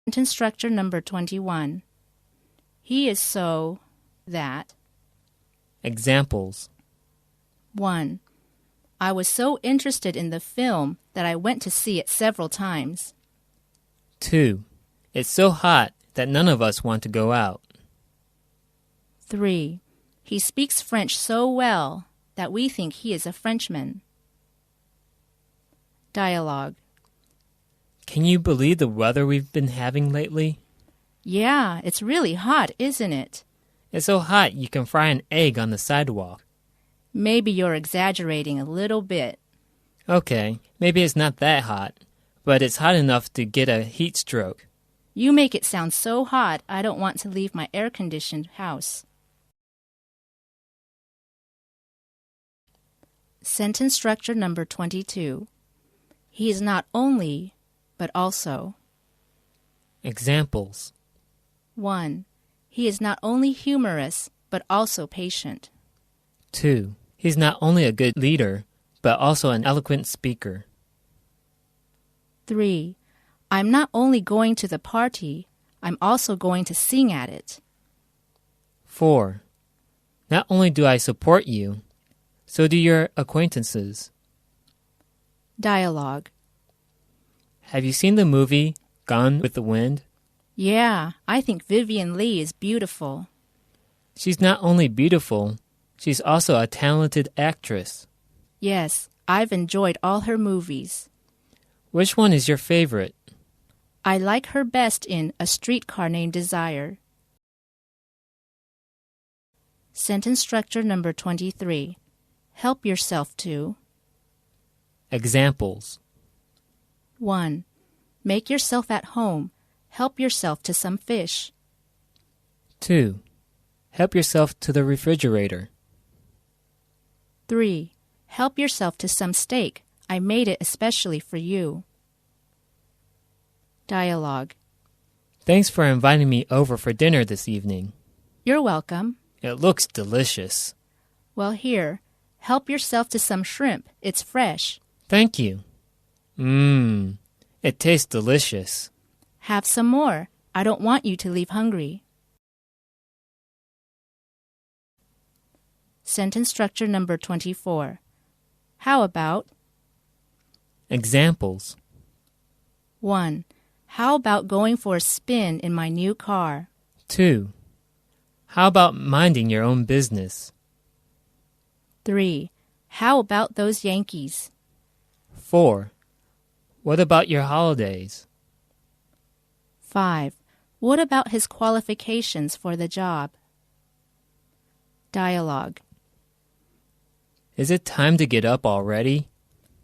Sentence structure number 21. He is so that. Examples. 1. I was so interested in the film that I went to see it several times. 2. It's so hot that none of us want to go out. 3. He speaks French so well that we think he is a Frenchman. Dialogue. Can you believe the weather we've been having lately? Yeah, it's really hot, isn't it? It's so hot you can fry an egg on the sidewalk. Maybe you're exaggerating a little bit. Okay, maybe it's not that hot, but it's hot enough to get a heat stroke. You make it sound so hot, I don't want to leave my air-conditioned house. Sentence structure number 22. He is not only, but also. Examples. 1. He is not only humorous, but also patient. 2. He's not only a good leader, but also an eloquent speaker. 3. I'm not only going to the party, I'm also going to sing at it. 4. Not only do I support you, so do your acquaintances. Dialogue. Have you seen the movie Gone with the Wind? Yeah, I think Vivian Lee is beautiful. She's not only beautiful, she's also a talented actress. Yes, I've enjoyed all her movies. Which one is your favorite? I like her best in A Streetcar Named Desire. Sentence structure number 23. Help yourself to. Examples. 1. Make yourself at home. Help yourself to some fish. 2. Help yourself to the refrigerator. 3. Help yourself to some steak. I made it especially for you. Dialogue. Thanks for inviting me over for dinner this evening. You're welcome. It looks delicious. Well, here, help yourself to some shrimp. It's fresh. Thank you. It tastes delicious. Have some more. I don't want you to leave hungry. Sentence structure number 24. How about? Examples. 1. How about going for a spin in my new car? 2. How about minding your own business? 3. How about those Yankees? 4. What about your holidays? 5. What about his qualifications for the job? Dialogue. Is it time to get up already?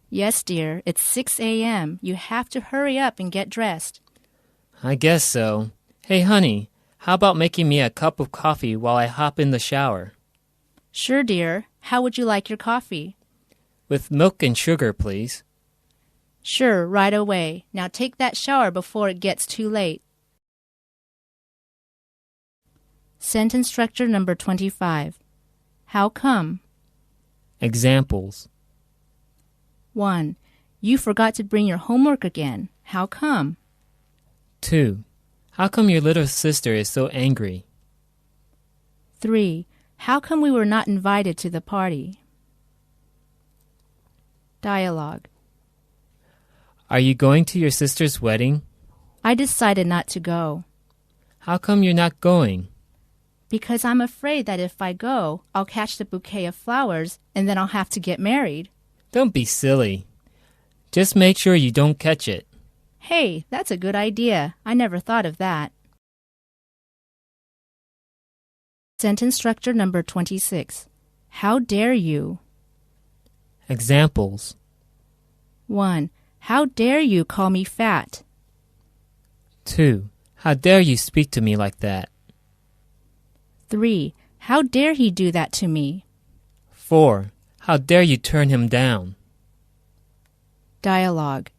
Yes, dear. It's 6 a.m. You have to hurry up and get dressed. I guess so. Hey, honey, how about making me a cup of coffee while I hop in the shower? Sure, dear. How would you like your coffee? With milk and sugar, please. Sure, right away. Now take that shower before it gets too late. Sentence structure number 25. How come? Examples. 1. You forgot to bring your homework again. How come? 2. How come your little sister is so angry? 3. How come we were not invited to the party? Dialogue. Are you going to your sister's wedding? I decided not to go. How come you're not going? Because I'm afraid that if I go, I'll catch the bouquet of flowers and then I'll have to get married. Don't be silly. Just make sure you don't catch it. Hey, that's a good idea. I never thought of that. Sentence structure number 26. How dare you? Examples. 1. How dare you call me fat? 2. How dare you speak to me like that? 3. How dare he do that to me? 4. How dare you turn him down? Dialogue.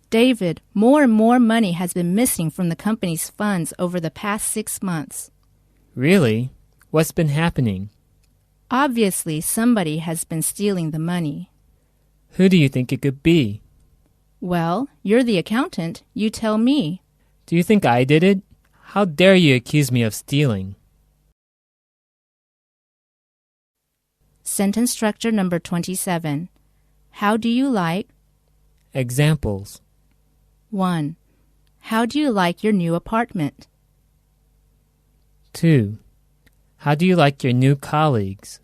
David, more and more money has been missing from the company's funds over the past 6 months. Really? What's been happening? Obviously, somebody has been stealing the money. Who do you think it could be? Well, you're the accountant. You tell me. Do you think I did it? How dare you accuse me of stealing? Sentence structure number 27. How do you like? Examples. 1. How do you like your new apartment? 2. How do you like your new colleagues?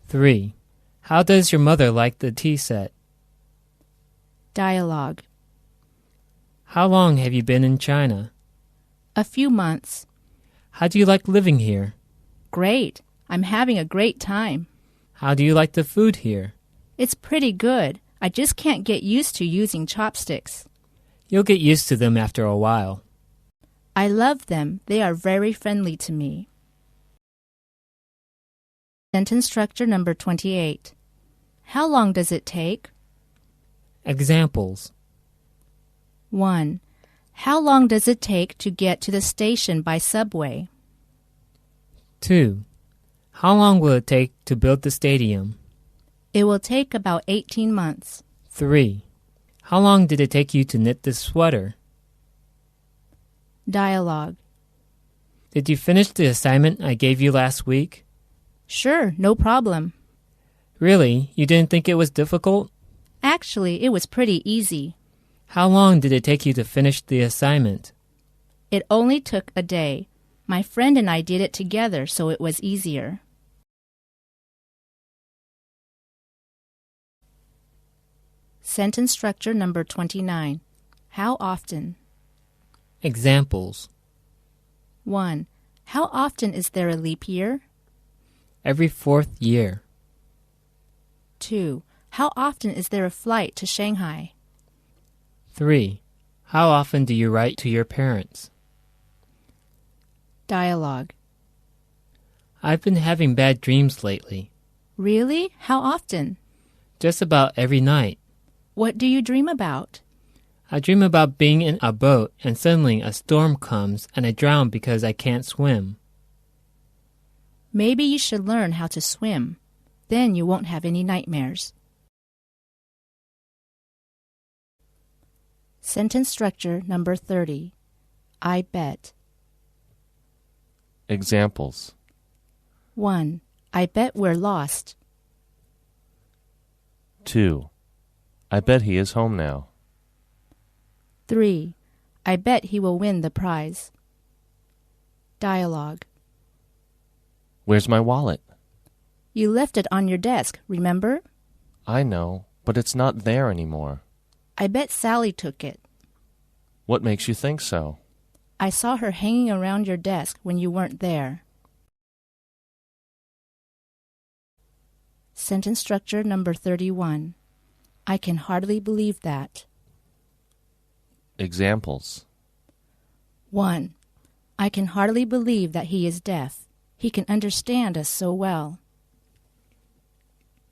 3. How does your mother like the tea set? Dialogue. How long have you been in China? A few months. How do you like living here? Great. I'm having a great time. How do you like the food here? It's pretty good. I just can't get used to using chopsticks. You'll get used to them after a while. I love them. They are very friendly to me. Sentence structure number 28. How long does it take? Examples. 1. How long does it take to get to the station by subway? 2. How long will it take to build the stadium? It will take about 18 months. 3. How long did it take you to knit this sweater? Dialogue. Did you finish the assignment I gave you last week? Sure, no problem. Really? You didn't think it was difficult? Actually, it was pretty easy. How long did it take you to finish the assignment? It only took a day. My friend and I did it together, so it was easier. Sentence structure number 29. How often? Examples. 1. How often is there a leap year? Every 4th year. 2. How often is there a flight to Shanghai? 3. How often do you write to your parents? Dialogue. I've been having bad dreams lately. Really? How often? Just about every night. What do you dream about? I dream about being in a boat and suddenly a storm comes and I drown because I can't swim. Maybe you should learn how to swim. Then you won't have any nightmares. Sentence structure number 30. I bet. Examples. 1. I bet we're lost. 2. I bet he is home now. 3. I bet he will win the prize. Dialogue. Where's my wallet? You left it on your desk, remember? I know, but it's not there anymore. I bet Sally took it. What makes you think so? I saw her hanging around your desk when you weren't there. Sentence structure number 31. I can hardly believe that. Examples. 1. I can hardly believe that he is deaf. He can understand us so well.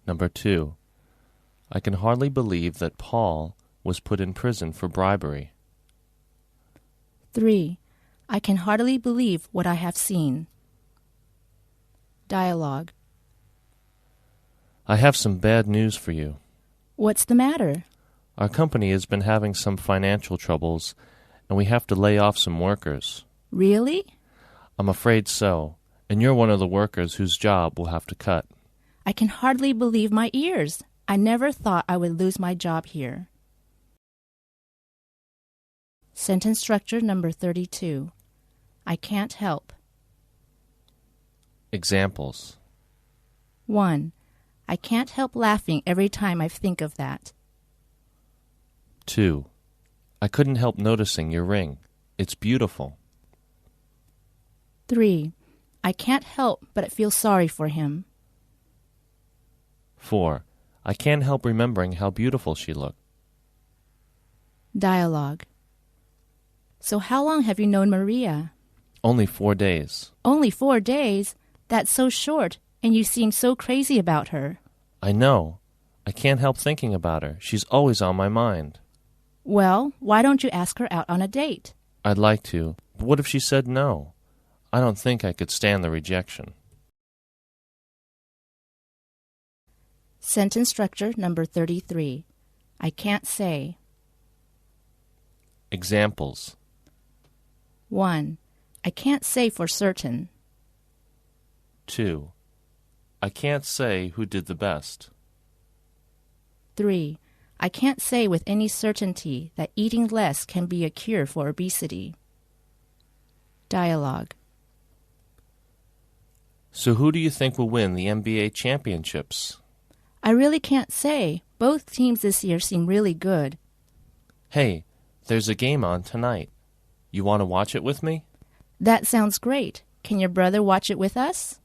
Number 2. I can hardly believe that Paul was put in prison for bribery. 3. I can hardly believe what I have seen. Dialogue. I have some bad news for you. What's the matter? Our company has been having some financial troubles, and we have to lay off some workers. Really? I'm afraid so, and you're one of the workers whose job we'll have to cut. I can hardly believe my ears. I never thought I would lose my job here. Sentence structure number 32. I can't help. Examples. 1. I can't help laughing every time I think of that. 2. I couldn't help noticing your ring. It's beautiful. 3. I can't help but feel sorry for him. 4. I can't help remembering how beautiful she looked. Dialogue. So how long have you known Maria? Only 4 days. Only 4 days? That's so short, and you seem so crazy about her. I know. I can't help thinking about her. She's always on my mind. Well, why don't you ask her out on a date? I'd like to, but what if she said no? I don't think I could stand the rejection. Sentence structure number 33. I can't say. Examples. 1. I can't say for certain. 2. I can't say who did the best. 3. I can't say with any certainty that eating less can be a cure for obesity. Dialogue. So who do you think will win the NBA championships? I really can't say. Both teams this year seem really good. Hey, there's a game on tonight. You want to watch it with me? That sounds great. Can your brother watch it with us?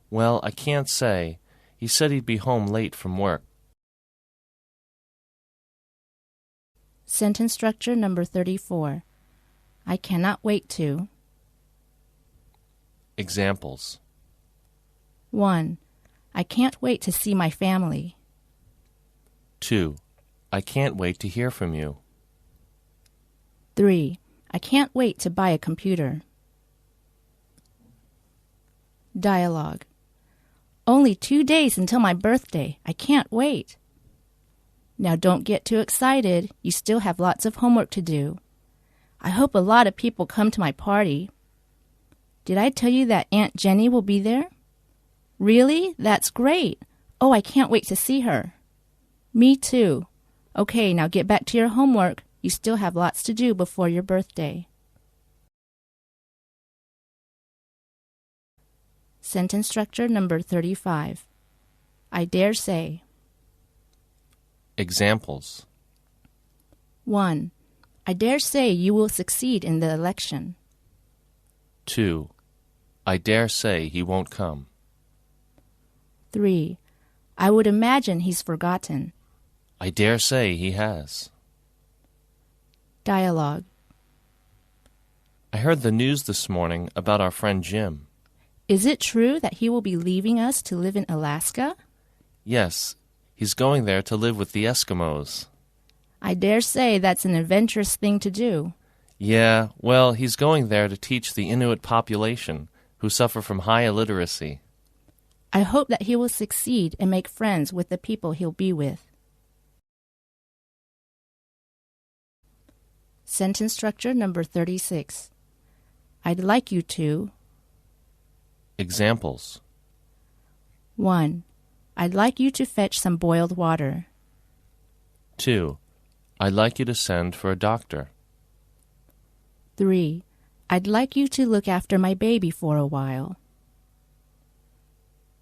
Well, I can't say. He said he'd be home late from work. Sentence structure number 34. I cannot wait to. Examples. 1. I can't wait to see my family. 2. I can't wait to hear from you. 3. I can't wait to buy a computer. Dialogue. Only 2 days until my birthday. I can't wait. Now don't get too excited. You still have lots of homework to do. I hope a lot of people come to my party. Did I tell you that Aunt Jenny will be there? Really? That's great. Oh, I can't wait to see her. Me too. Okay, now get back to your homework. You still have lots to do before your birthday. Sentence structure number 35. I dare say. Examples. 1. I dare say you will succeed in the election. 2. I dare say he won't come. 3. I would imagine he's forgotten. I dare say he has. Dialogue. I heard the news this morning about our friend Jim. Is it true that he will be leaving us to live in Alaska? Yes, he's going there to live with the Eskimos. I dare say that's an adventurous thing to do. Yeah, well, he's going there to teach the Inuit population, who suffer from high illiteracy. I hope that he will succeed and make friends with the people he'll be with. Sentence structure number 36. I'd like you to. Examples. 1. I'd like you to fetch some boiled water. 2. I'd like you to send for a doctor. 3. I'd like you to look after my baby for a while.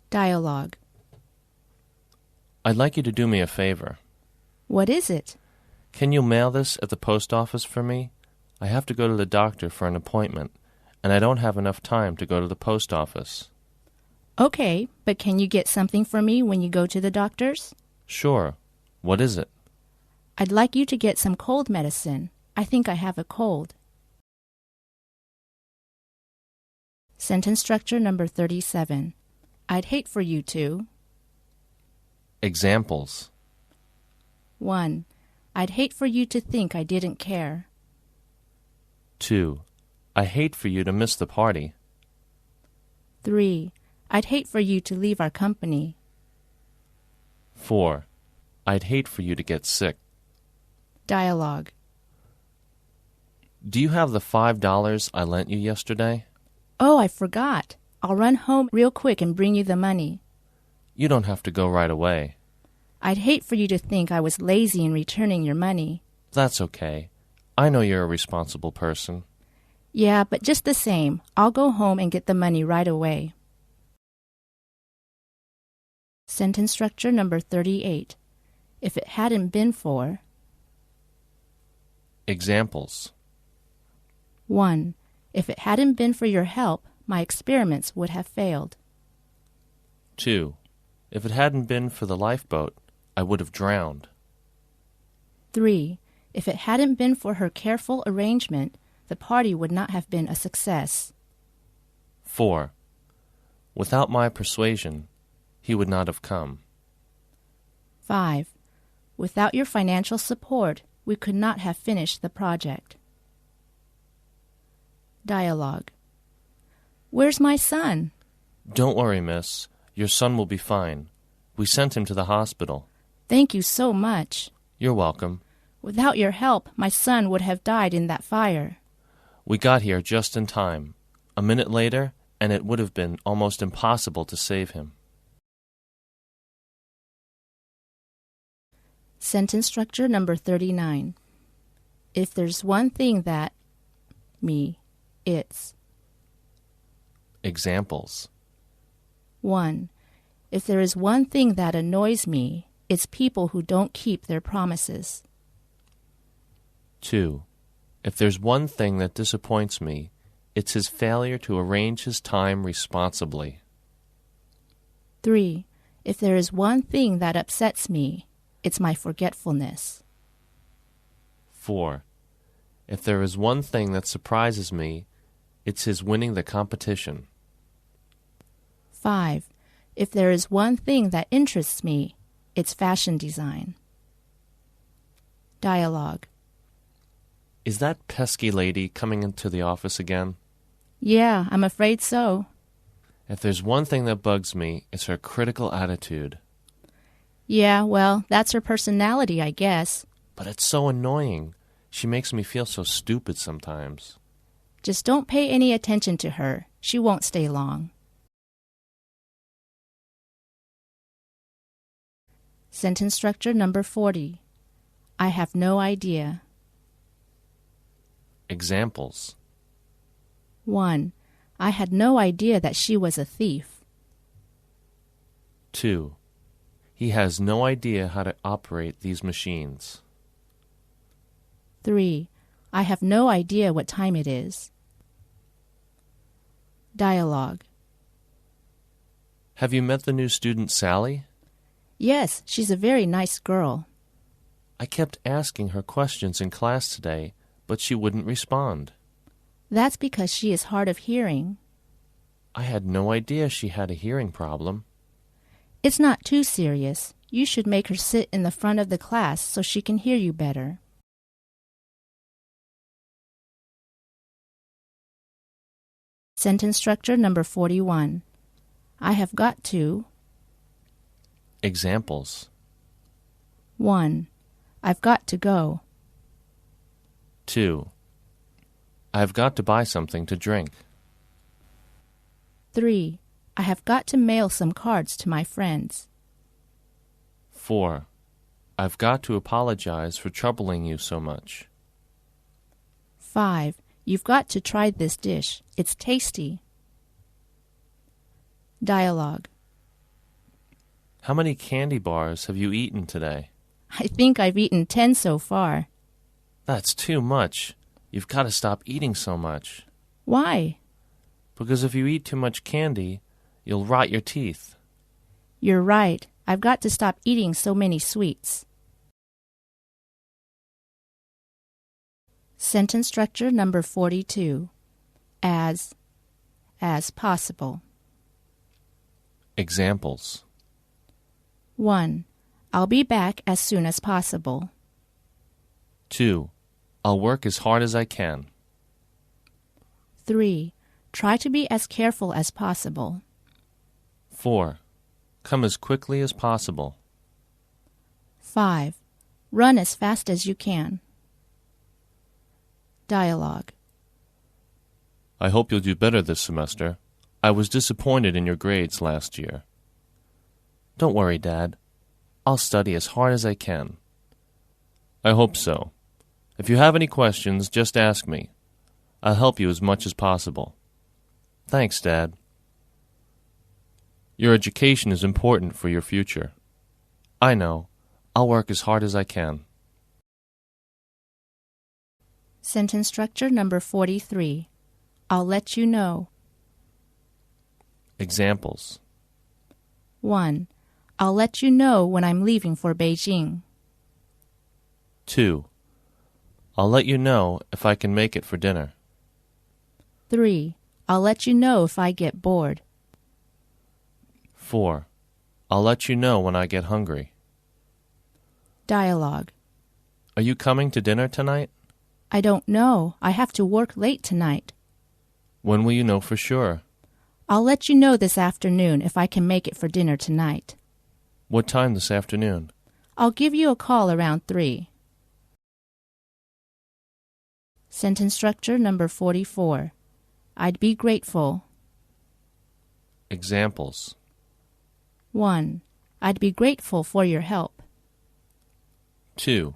Dialogue. I'd like you to do me a favor. What is it? Can you mail this at the post office for me? I have to go to the doctor for an appointment, and I don't have enough time to go to the post office. Okay, but can you get something for me when you go to the doctor's? Sure. What is it? I'd like you to get some cold medicine. I think I have a cold. Sentence structure number 37. I'd hate for you to. Examples. 1. I'd hate for you to think I didn't care. 2. I hate for you to miss the party. 3. I'd hate for you to leave our company. 4. I'd hate for you to get sick. Dialogue. Do you have the $5 I lent you yesterday? Oh, I forgot. I'll run home real quick and bring you the money. You don't have to go right away. I'd hate for you to think I was lazy in returning your money. That's okay. I know you're a responsible person. Yeah, but just the same, I'll go home and get the money right away. Sentence structure number 38. If it hadn't been for. Examples. 1. If it hadn't been for your help, my experiments would have failed. 2. If it hadn't been for the lifeboat, I would have drowned. 3. If it hadn't been for her careful arrangement, the party would not have been a success. 4. Without my persuasion, he would not have come. 5. Without your financial support, we could not have finished the project. Dialogue. Where's my son? Don't worry, miss. Your son will be fine. We sent him to the hospital. Thank you so much. You're welcome. Without your help, my son would have died in that fire. We got here just in time. A minute later, and it would have been almost impossible to save him. Sentence structure number 39. If there's one thing that me, it's. Examples. 1. If there is one thing that annoys me, it's people who don't keep their promises. 2. If there's one thing that disappoints me, it's his failure to arrange his time responsibly. 3. If there is one thing that upsets me, it's my forgetfulness. 4. If there is one thing that surprises me, it's his winning the competition. 5. If there is one thing that interests me, it's fashion design. Dialogue. Is that pesky lady coming into the office again? Yeah, I'm afraid so. If there's one thing that bugs me, it's her critical attitude. Yeah, well, that's her personality, I guess. But it's so annoying. She makes me feel so stupid sometimes. Just don't pay any attention to her. She won't stay long. Sentence structure number 40. I have no idea. Examples. 1. I had no idea that she was a thief. 2. He has no idea how to operate these machines. 3. I have no idea what time it is. Dialogue. Have you met the new student, Sally? Yes, she's a very nice girl. I kept asking her questions in class today, but she wouldn't respond. That's because she is hard of hearing. I had no idea she had a hearing problem. It's not too serious. You should make her sit in the front of the class so she can hear you better. Sentence structure number 41. I have got to. Examples. 1. I've got to go. 2. I've got to buy something to drink. 3. I have got to mail some cards to my friends. 4. I've got to apologize for troubling you so much. 5. You've got to try this dish. It's tasty. Dialogue. How many candy bars have you eaten today? I think I've eaten 10 so far. That's too much. You've got to stop eating so much. Why? Because if you eat too much candy, you'll rot your teeth. You're right. I've got to stop eating so many sweets. Sentence structure number 42. As possible. Examples. 1. I'll be back as soon as possible. 2. I'll work as hard as I can. 3. Try to be as careful as possible. 4. Come as quickly as possible. 5. Run as fast as you can. Dialogue. I hope you'll do better this semester. I was disappointed in your grades last year. Don't worry, Dad. I'll study as hard as I can. I hope so. If you have any questions, just ask me. I'll help you as much as possible. Thanks, Dad. Your education is important for your future. I know. I'll work as hard as I can. Sentence structure number 43. I'll let you know. Examples. 1. I'll let you know when I'm leaving for Beijing. 2. I'll let you know if I can make it for dinner. 3. I'll let you know if I get bored. 4. I'll let you know when I get hungry. Dialogue. Are you coming to dinner tonight? I don't know. I have to work late tonight. When will you know for sure? I'll let you know this afternoon if I can make it for dinner tonight. What time this afternoon? I'll give you a call around 3. Sentence structure number 44. I'd be grateful. Examples. 1. I'd be grateful for your help. 2.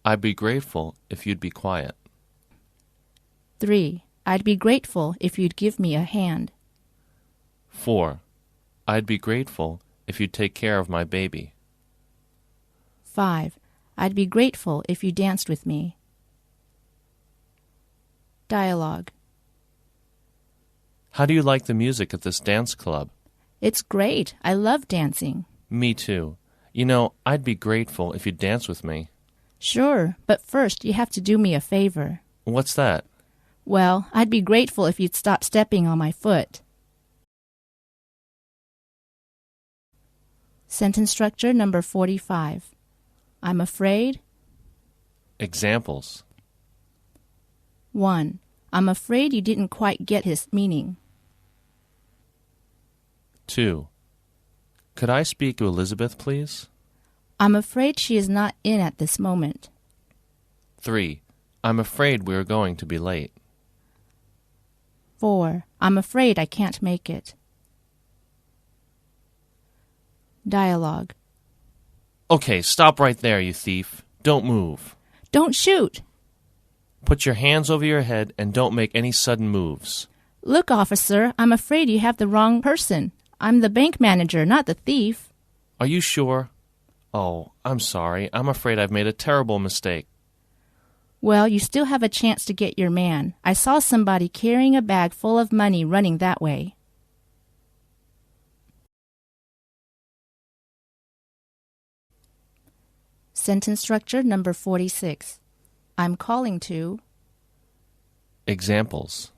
I'd be grateful if you'd be quiet. 3. I'd be grateful if you'd give me a hand. 4. I'd be grateful if you'd take care of my baby. 5. I'd be grateful if you danced with me. Dialogue. How do you like the music at this dance club? It's great. I love dancing. Me too. You know, I'd be grateful if you'd dance with me. Sure, but first you have to do me a favor. What's that? Well, I'd be grateful if you'd stop stepping on my foot. Sentence structure number 45. I'm afraid. Examples. 1. I'm afraid you didn't quite get his meaning. 2. Could I speak to Elizabeth, please? I'm afraid she is not in at this moment. 3. I'm afraid we are going to be late. 4. I'm afraid I can't make it. Dialogue. Okay, stop right there, you thief. Don't move. Don't shoot! Put your hands over your head and don't make any sudden moves. Look, officer, I'm afraid you have the wrong person. I'm the bank manager, not the thief. Are you sure? Oh, I'm sorry. I'm afraid I've made a terrible mistake. Well, you still have a chance to get your man. I saw somebody carrying a bag full of money running that way. Sentence structure number 46. I'm calling to. Examples.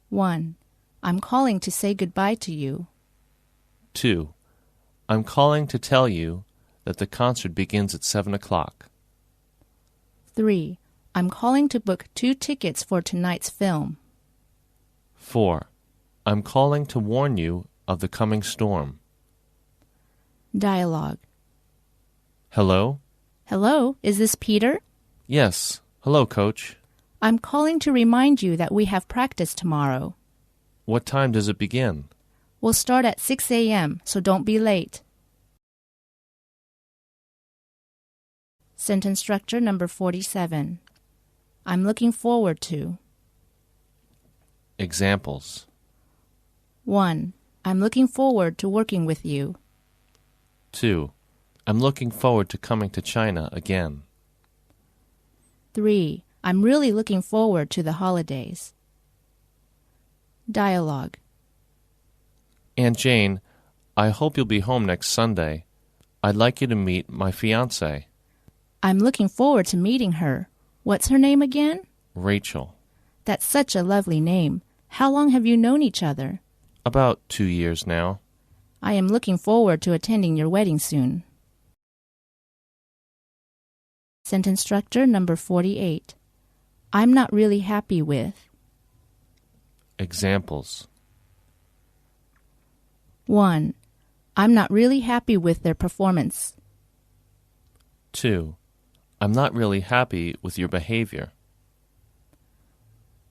1. I'm calling to say goodbye to you. 2. I'm calling to tell you that the concert begins at 7 o'clock. 3. I'm calling to book 2 tickets for tonight's film. 4. I'm calling to warn you of the coming storm. Dialogue. Hello? Hello, is this Peter? Yes. Hello, Coach. I'm calling to remind you that we have practice tomorrow. What time does it begin? We'll start at 6 a.m., so don't be late. Sentence structure number 47. I'm looking forward to. Examples. 1. I'm looking forward to working with you. 2. I'm looking forward to coming to China again. 3. I'm really looking forward to the holidays. Dialogue. Aunt Jane, I hope you'll be home next Sunday. I'd like you to meet my fiancée. I'm looking forward to meeting her. What's her name again? Rachel. That's such a lovely name. How long have you known each other? About 2 years now. I am looking forward to attending your wedding soon. Sentence structure number 48. I'm not really happy with. Examples. 1. I'm not really happy with their performance. 2. I'm not really happy with your behavior.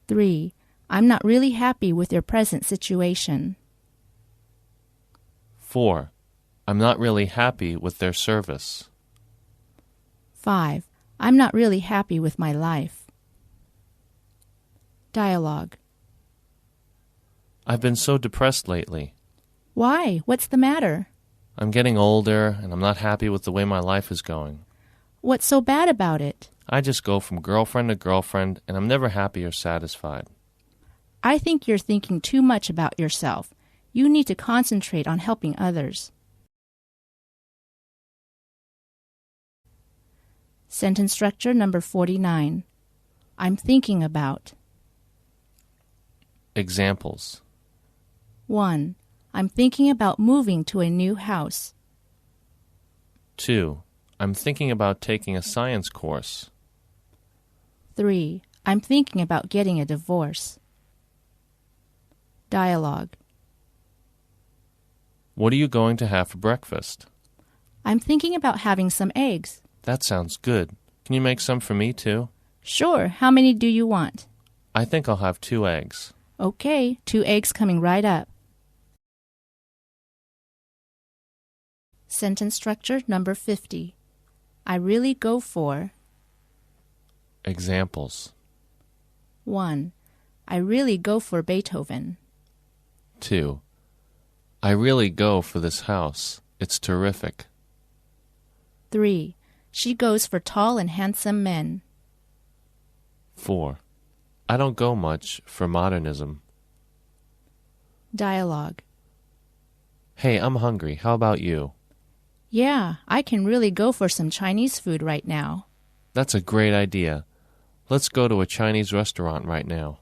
3. I'm not really happy with your present situation. 4. I'm not really happy with their service. 5. I'm not really happy with my life. Dialogue. I've been so depressed lately. Why? What's the matter? I'm getting older, and I'm not happy with the way my life is going. What's so bad about it? I just go from girlfriend to girlfriend, and I'm never happy or satisfied. I think you're thinking too much about yourself. You need to concentrate on helping others. Sentence structure number 49. I'm thinking about. Examples. 1. I'm thinking about moving to a new house. 2. I'm thinking about taking a science course. 3. I'm thinking about getting a divorce. Dialogue. What are you going to have for breakfast? I'm thinking about having some eggs. That sounds good. Can you make some for me, too? Sure, how many do you want? I think I'll have 2 eggs. Okay, 2 eggs coming right up. Sentence structure number 50. I really go for. Examples. 1. I really go for Beethoven. 2. I really go for this house. It's terrific. 3. She goes for tall and handsome men. 4. I don't go much for modernism. Dialogue. Hey, I'm hungry. How about you? Yeah, I can really go for some Chinese food right now. That's a great idea. Let's go to a Chinese restaurant right now.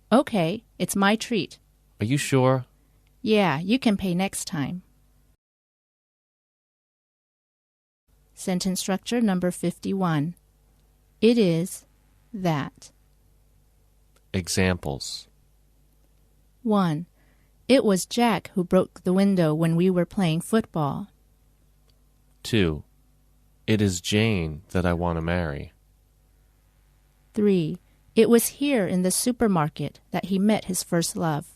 Okay, it's my treat. Are you sure? Yeah, you can pay next time. Sentence structure number 51. It is that. Examples. 1. It was Jack who broke the window when we were playing football. 2. It is Jane that I want to marry. 3. It was here in the supermarket that he met his first love.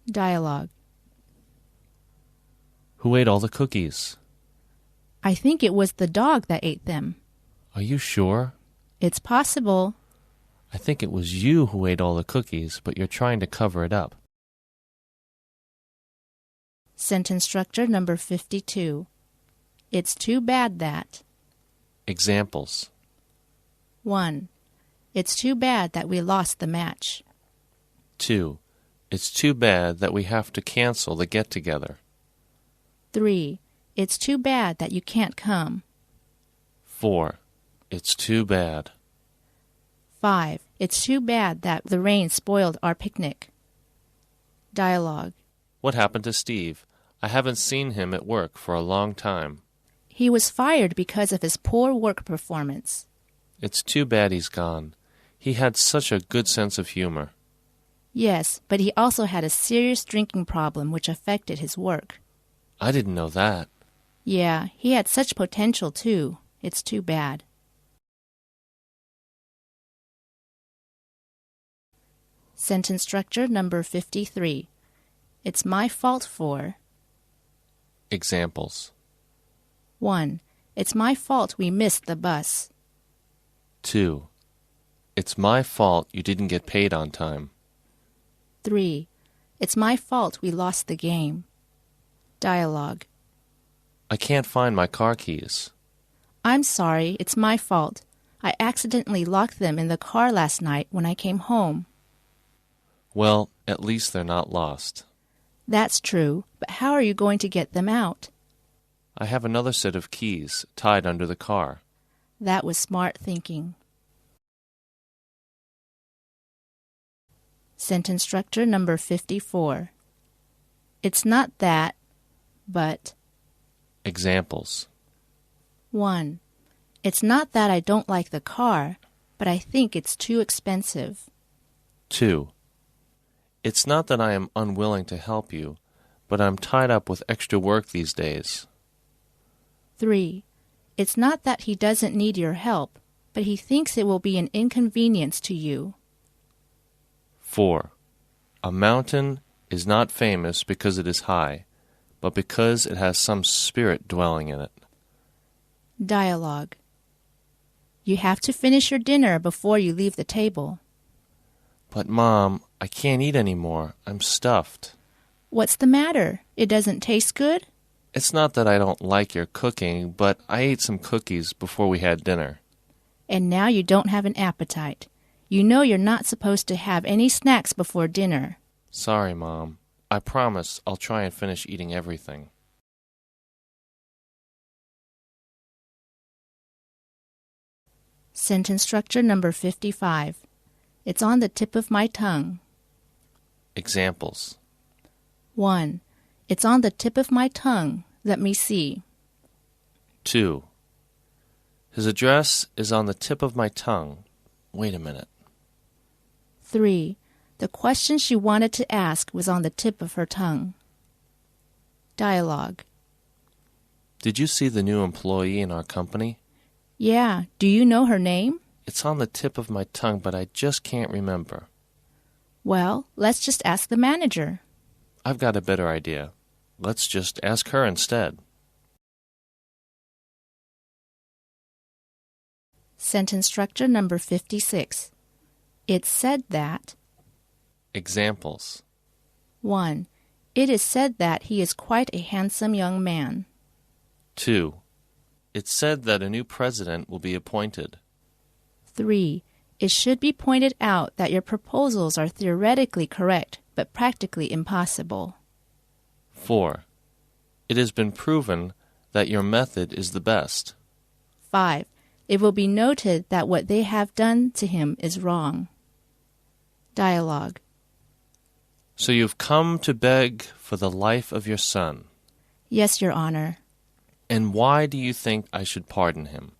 Dialogue. Who ate all the cookies? I think it was the dog that ate them. Are you sure? It's possible. I think it was you who ate all the cookies, but you're trying to cover it up. Sentence structure number 52. It's too bad that. Examples. 1. It's too bad that we lost the match. 2. It's too bad that we have to cancel the get-together. 3. It's too bad that you can't come. 4. It's too bad. 5. It's too bad that the rain spoiled our picnic. Dialogue. What happened to Steve? I haven't seen him at work for a long time. He was fired because of his poor work performance. It's too bad he's gone. He had such a good sense of humor. Yes, but he also had a serious drinking problem which affected his work. I didn't know that. Yeah, he had such potential too. It's too bad. Sentence structure number 53. It's my fault for. Examples. 1. It's my fault we missed the bus. 2. It's my fault you didn't get paid on time. 3. It's my fault we lost the game. Dialogue. I can't find my car keys. I'm sorry, it's my fault. I accidentally locked them in the car last night when I came home. Well, at least they're not lost. That's true, but how are you going to get them out? I have another set of keys tied under the car. That was smart thinking. Sentence structure number 54. It's not that, but. Examples. 1. It's not that I don't like the car, but I think it's too expensive. 2. It's not that I am unwilling to help you, but I'm tied up with extra work these days. 3. It's not that he doesn't need your help, but he thinks it will be an inconvenience to you. 4. A mountain is not famous because it is high, but because it has some spirit dwelling in it. Dialogue. You have to finish your dinner before you leave the table. But, Mom, I can't eat anymore. I'm stuffed. What's the matter? It doesn't taste good? It's not that I don't like your cooking, but I ate some cookies before we had dinner. And now you don't have an appetite. You know you're not supposed to have any snacks before dinner. Sorry, Mom. I promise I'll try and finish eating everything. Sentence structure number 55. It's on the tip of my tongue. Examples. 1. It's on the tip of my tongue. Let me see. 2. His address is on the tip of my tongue. Wait a minute. 3. The question she wanted to ask was on the tip of her tongue. Dialogue. Did you see the new employee in our company? Yeah, do you know her name? It's on the tip of my tongue, but I just can't remember. Well, let's just ask the manager. I've got a better idea. Let's just ask her instead. Sentence structure number 56. It's said that. Examples. 1. It is said that he is quite a handsome young man. 2. It's said that a new president will be appointed. 3. It should be pointed out that your proposals are theoretically correct, but practically impossible. 4. It has been proven that your method is the best. 5. It will be noted that what they have done to him is wrong. Dialogue. So you've come to beg for the life of your son. Yes, Your Honor. And why do you think I should pardon him?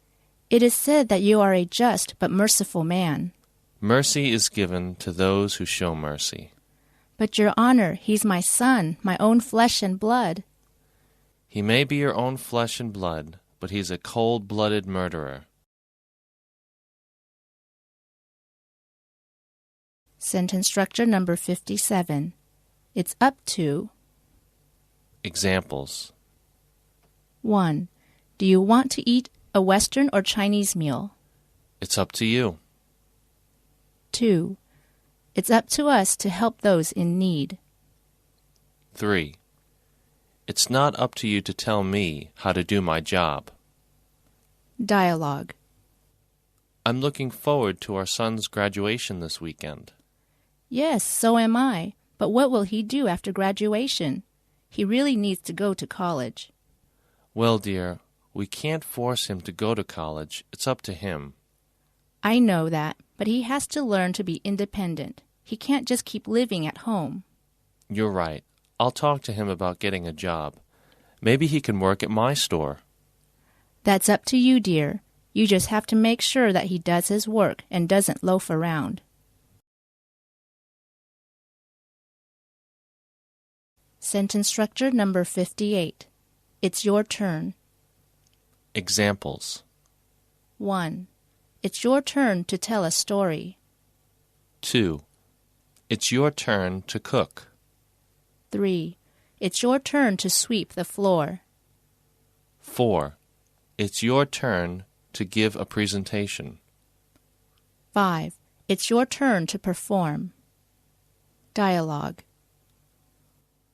It is said that you are a just but merciful man. Mercy is given to those who show mercy. But, Your Honor, he's my son, my own flesh and blood. He may be your own flesh and blood, but he's a cold-blooded murderer. Sentence structure number 57. It's up to. Examples. 1. Do you want to eat a Western or Chinese meal? It's up to you. 2. It's up to us to help those in need. 3. It's not up to you to tell me how to do my job. Dialogue. I'm looking forward to our son's graduation this weekend. Yes, so am I. But what will he do after graduation? He really needs to go to college. Well, dear, we can't force him to go to college. It's up to him. I know that, but he has to learn to be independent. He can't just keep living at home. You're right. I'll talk to him about getting a job. Maybe he can work at my store. That's up to you, dear. You just have to make sure that he does his work and doesn't loaf around. Sentence structure number 58. It's your turn. Examples. 1. It's your turn to tell a story. 2. It's your turn to cook. 3. It's your turn to sweep the floor. 4. It's your turn to give a presentation. 5. It's your turn to perform. Dialogue.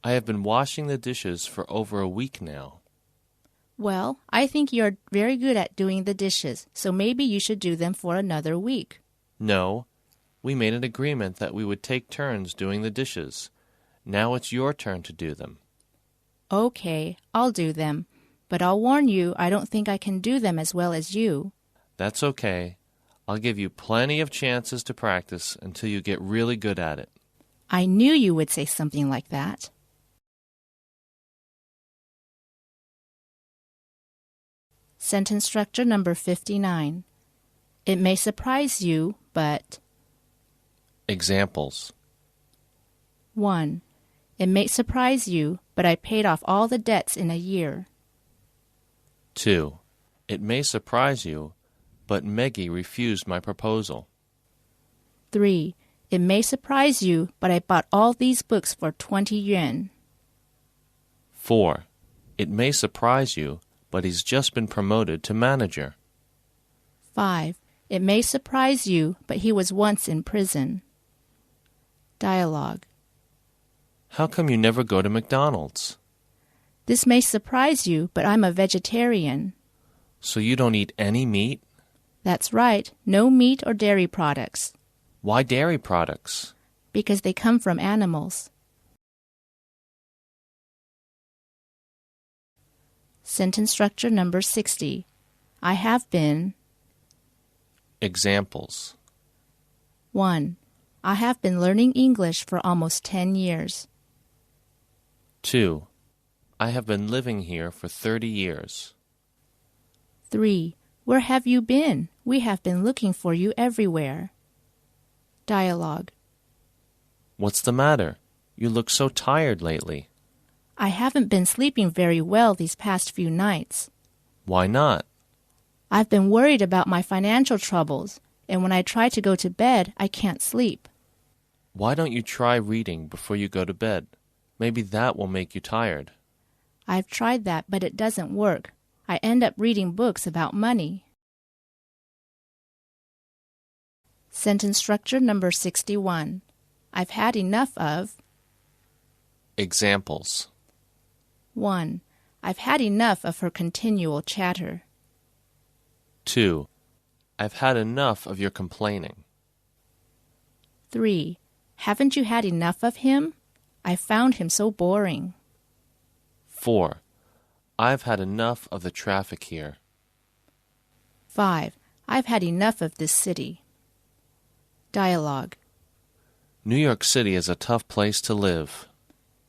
I have been washing the dishes for over a week now. Well, I think you're very good at doing the dishes, so maybe you should do them for another week. No, we made an agreement that we would take turns doing the dishes. Now it's your turn to do them. Okay, I'll do them, but I'll warn you I don't think I can do them as well as you. That's okay. I'll give you plenty of chances to practice until you get really good at it. I knew you would say something like that. Sentence structure number 59. It may surprise you, but... Examples. 1. It may surprise you, but I paid off all the debts in a year. 2. It may surprise you, but Meggie refused my proposal. 3. It may surprise you, but I bought all these books for 20 yuan. 4. It may surprise you, but he's just been promoted to manager. 5. It may surprise you, but he was once in prison. Dialogue. How come you never go to McDonald's? This may surprise you, but I'm a vegetarian. So you don't eat any meat? That's right, no meat or dairy products. Why dairy products? Because they come from animals. Sentence structure number 60. I have been. Examples. 1. I have been learning English for almost 10 years. 2. I have been living here for 30 years. 3. Where have you been? We have been looking for you everywhere. Dialogue. What's the matter? You look so tired lately. I haven't been sleeping very well these past few nights. Why not? I've been worried about my financial troubles, and when I try to go to bed, I can't sleep. Why don't you try reading before you go to bed? Maybe that will make you tired. I've tried that, but it doesn't work. I end up reading books about money. Sentence structure number 61. I've had enough of. Examples. 1. I've had enough of her continual chatter. 2. I've had enough of your complaining. 3. Haven't you had enough of him? I found him so boring. 4. I've had enough of the traffic here. 5. I've had enough of this city. Dialogue. New York City is a tough place to live.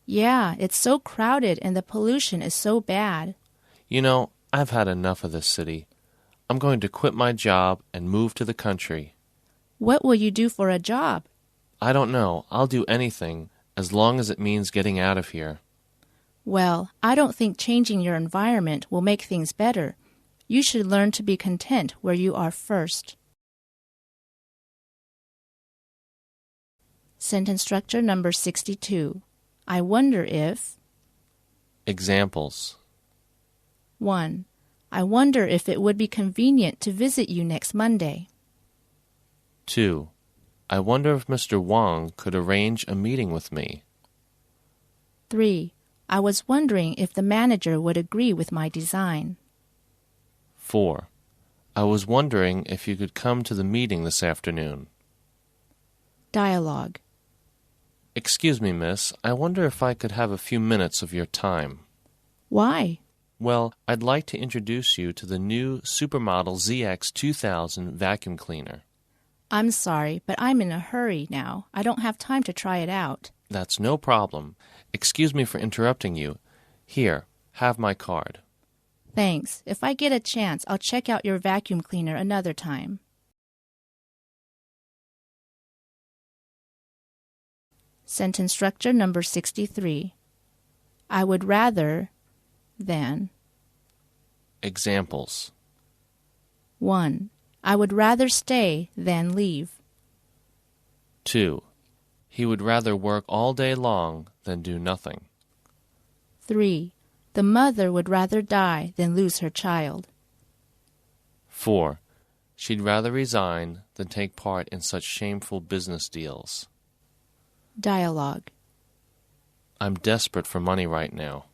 Yeah, it's so crowded and the pollution is so bad. You know, I've had enough of this city. I'm going to quit my job and move to the country. What will you do for a job? I don't know. I'll do anything as long as it means getting out of here. Well, I don't think changing your environment will make things better. You should learn to be content where you are first. Sentence structure number 62. I wonder if. Examples. 1. I wonder if it would be convenient to visit you next Monday. 2. I wonder if Mr. Wang could arrange a meeting with me. 3. I was wondering if the manager would agree with my design. 4. I was wondering if you could come to the meeting this afternoon. Dialogue. Excuse me, miss. I wonder if I could have a few minutes of your time. Why? Well, I'd like to introduce you to the new Supermodel ZX 2000 vacuum cleaner. I'm sorry, but I'm in a hurry now. I don't have time to try it out. That's no problem. Excuse me for interrupting you. Here, have my card. Thanks. If I get a chance, I'll check out your vacuum cleaner another time. Sentence structure number 63. I would rather than. Examples. 1. I would rather stay than leave. 2. He would rather work all day long than do nothing. 3. The mother would rather die than lose her child. 4. She'd rather resign than take part in such shameful business deals. Dialogue. I'm desperate for money right now.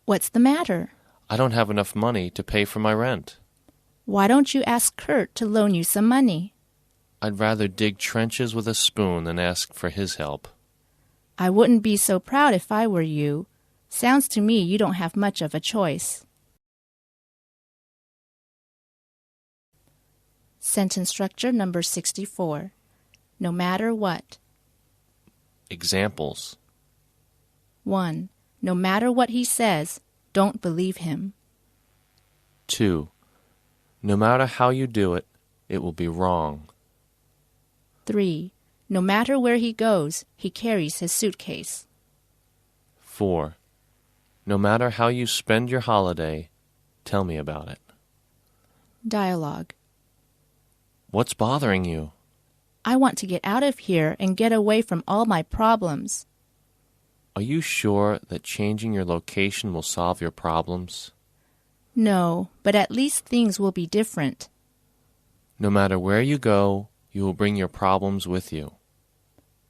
What's the matter? I don't have enough money to pay for my rent. Why don't you ask Kurt to loan you some money? I'd rather dig trenches with a spoon than ask for his help. I wouldn't be so proud if I were you. Sounds to me you don't have much of a choice. Sentence structure number 64. No matter what. Examples. 1. No matter what he says, don't believe him. 2. No matter how you do it, it will be wrong. 3. No matter where he goes, he carries his suitcase. 4. No matter how you spend your holiday, tell me about it. Dialogue. What's bothering you? I want to get out of here and get away from all my problems. Are you sure that changing your location will solve your problems? No, but at least things will be different. No matter where you go, you will bring your problems with you.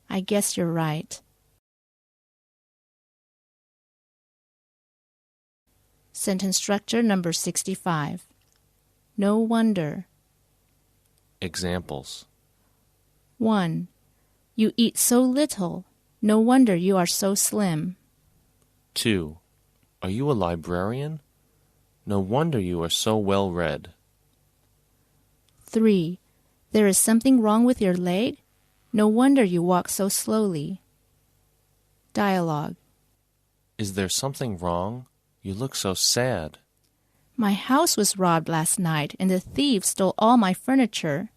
I guess you're right. Sentence structure number 65. No wonder. Examples. 1. You eat so little. No wonder you are so slim. 2. Are you a librarian? No wonder you are so well read. 3. There is something wrong with your leg? No wonder you walk so slowly. Dialogue. Is there something wrong? You look so sad. My house was robbed last night, and the thieves stole all my furniture.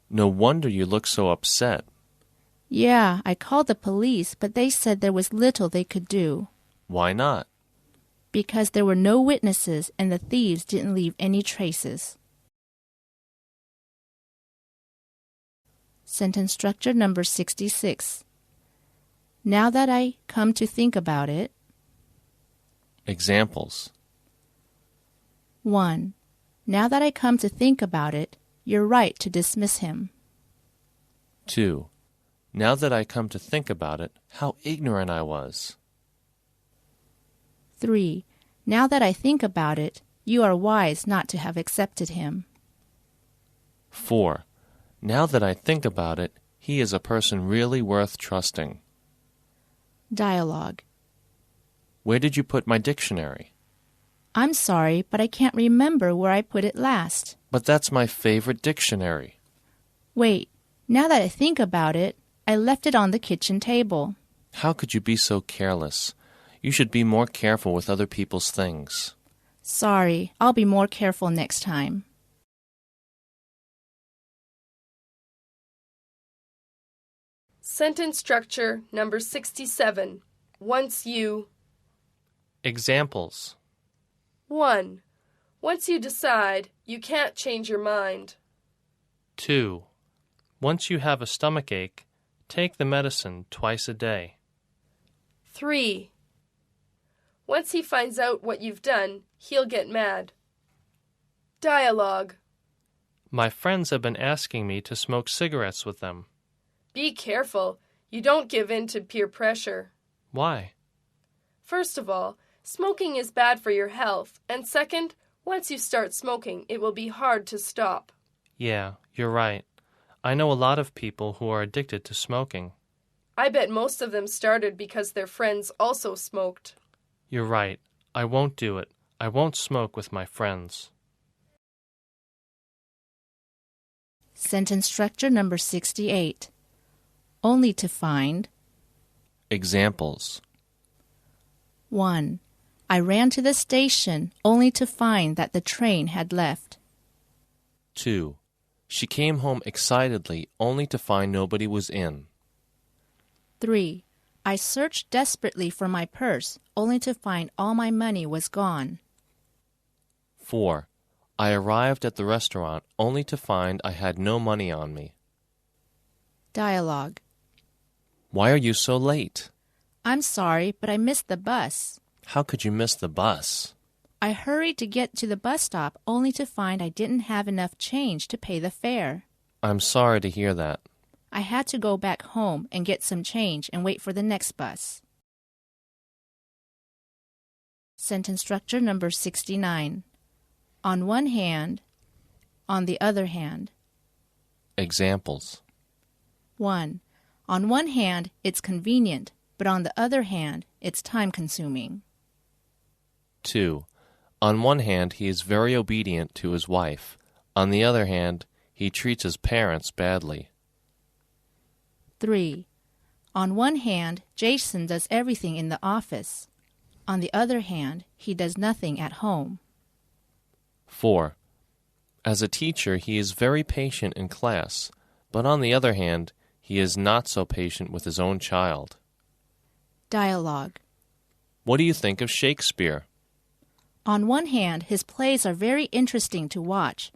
No wonder you look so upset. Yeah, I called the police, but they said there was little they could do. Why not? Because there were no witnesses and the thieves didn't leave any traces. Sentence structure number 66. Now that I come to think about it. Examples. 1. Now that I come to think about it, you're right to dismiss him. 2. Now that I come to think about it, how ignorant I was. 3. Now that I think about it, you are wise not to have accepted him. 4. Now that I think about it, he is a person really worth trusting. Dialogue. Where did you put my dictionary? I'm sorry, but I can't remember where I put it last. But that's my favorite dictionary. Wait, now that I think about it, I left it on the kitchen table. How could you be so careless? You should be more careful with other people's things. Sorry, I'll be more careful next time. Sentence structure number 67. Once you... Examples. 1. Once you decide, you can't change your mind. 2. Once you have a stomachache, take the medicine twice a day. 3. Once he finds out what you've done, he'll get mad. Dialogue. My friends have been asking me to smoke cigarettes with them. Be careful. You don't give in to peer pressure. Why? First of all, smoking is bad for your health, and second, once you start smoking, it will be hard to stop. Yeah, you're right. I know a lot of people who are addicted to smoking. I bet most of them started because their friends also smoked. You're right. I won't do it. I won't smoke with my friends. Sentence structure number 68. Only to find. Examples. 1. I ran to the station only to find that the train had left. 2. She came home excitedly only to find nobody was in. 3. I searched desperately for my purse only to find all my money was gone. 4. I arrived at the restaurant only to find I had no money on me. Dialogue. Why are you so late? I'm sorry, but I missed the bus. How could you miss the bus? I hurried to get to the bus stop only to find I didn't have enough change to pay the fare. I'm sorry to hear that. I had to go back home and get some change and wait for the next bus. Sentence structure number 69. On one hand, on the other hand. Examples. 1. On one hand, it's convenient, but on the other hand, it's time-consuming. 2. On one hand, he is very obedient to his wife. On the other hand, he treats his parents badly. 3. On one hand, Jason does everything in the office. On the other hand, he does nothing at home. 4. As a teacher, he is very patient in class, but on the other hand, he is not so patient with his own child. Dialogue. What do you think of Shakespeare? On one hand, his plays are very interesting to watch,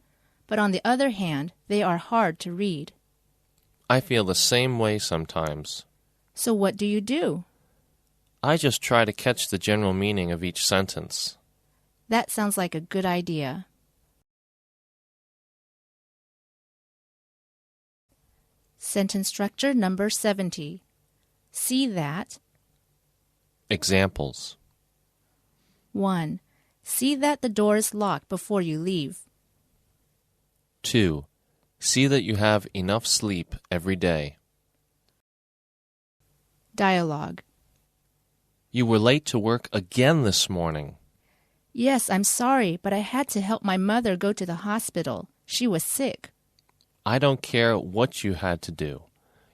but on the other hand, they are hard to read. I feel the same way sometimes. So what do you do? I just try to catch the general meaning of each sentence. That sounds like a good idea. Sentence structure number 70. See that. Examples. 1. See that the door is locked before you leave. 2. See that you have enough sleep every day. Dialogue. You were late to work again this morning. Yes, I'm sorry, but I had to help my mother go to the hospital. She was sick. I don't care what you had to do.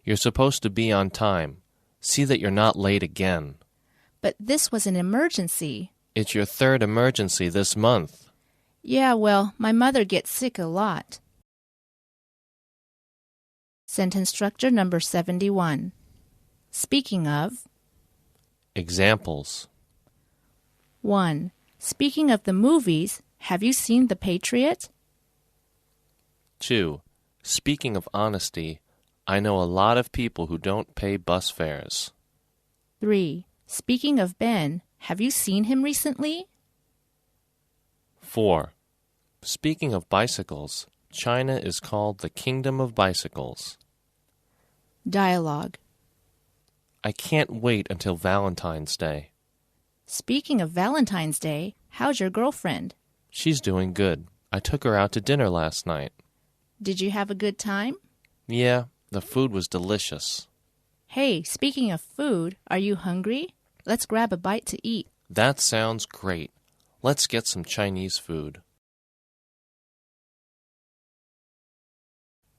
You're supposed to be on time. See that you're not late again. But this was an emergency. It's your third emergency this month. Yeah, well, my mother gets sick a lot. Sentence structure number 71. Speaking of. Examples. 1. Speaking of the movies, have you seen The Patriot? 2. Speaking of honesty, I know a lot of people who don't pay bus fares. 3. Speaking of Ben, have you seen him recently? 4. Speaking of bicycles, China is called the Kingdom of Bicycles. Dialogue. I can't wait until Valentine's Day. Speaking of Valentine's Day, how's your girlfriend? She's doing good. I took her out to dinner last night. Did you have a good time? Yeah, the food was delicious. Hey, speaking of food, are you hungry? Let's grab a bite to eat. That sounds great. Let's get some Chinese food.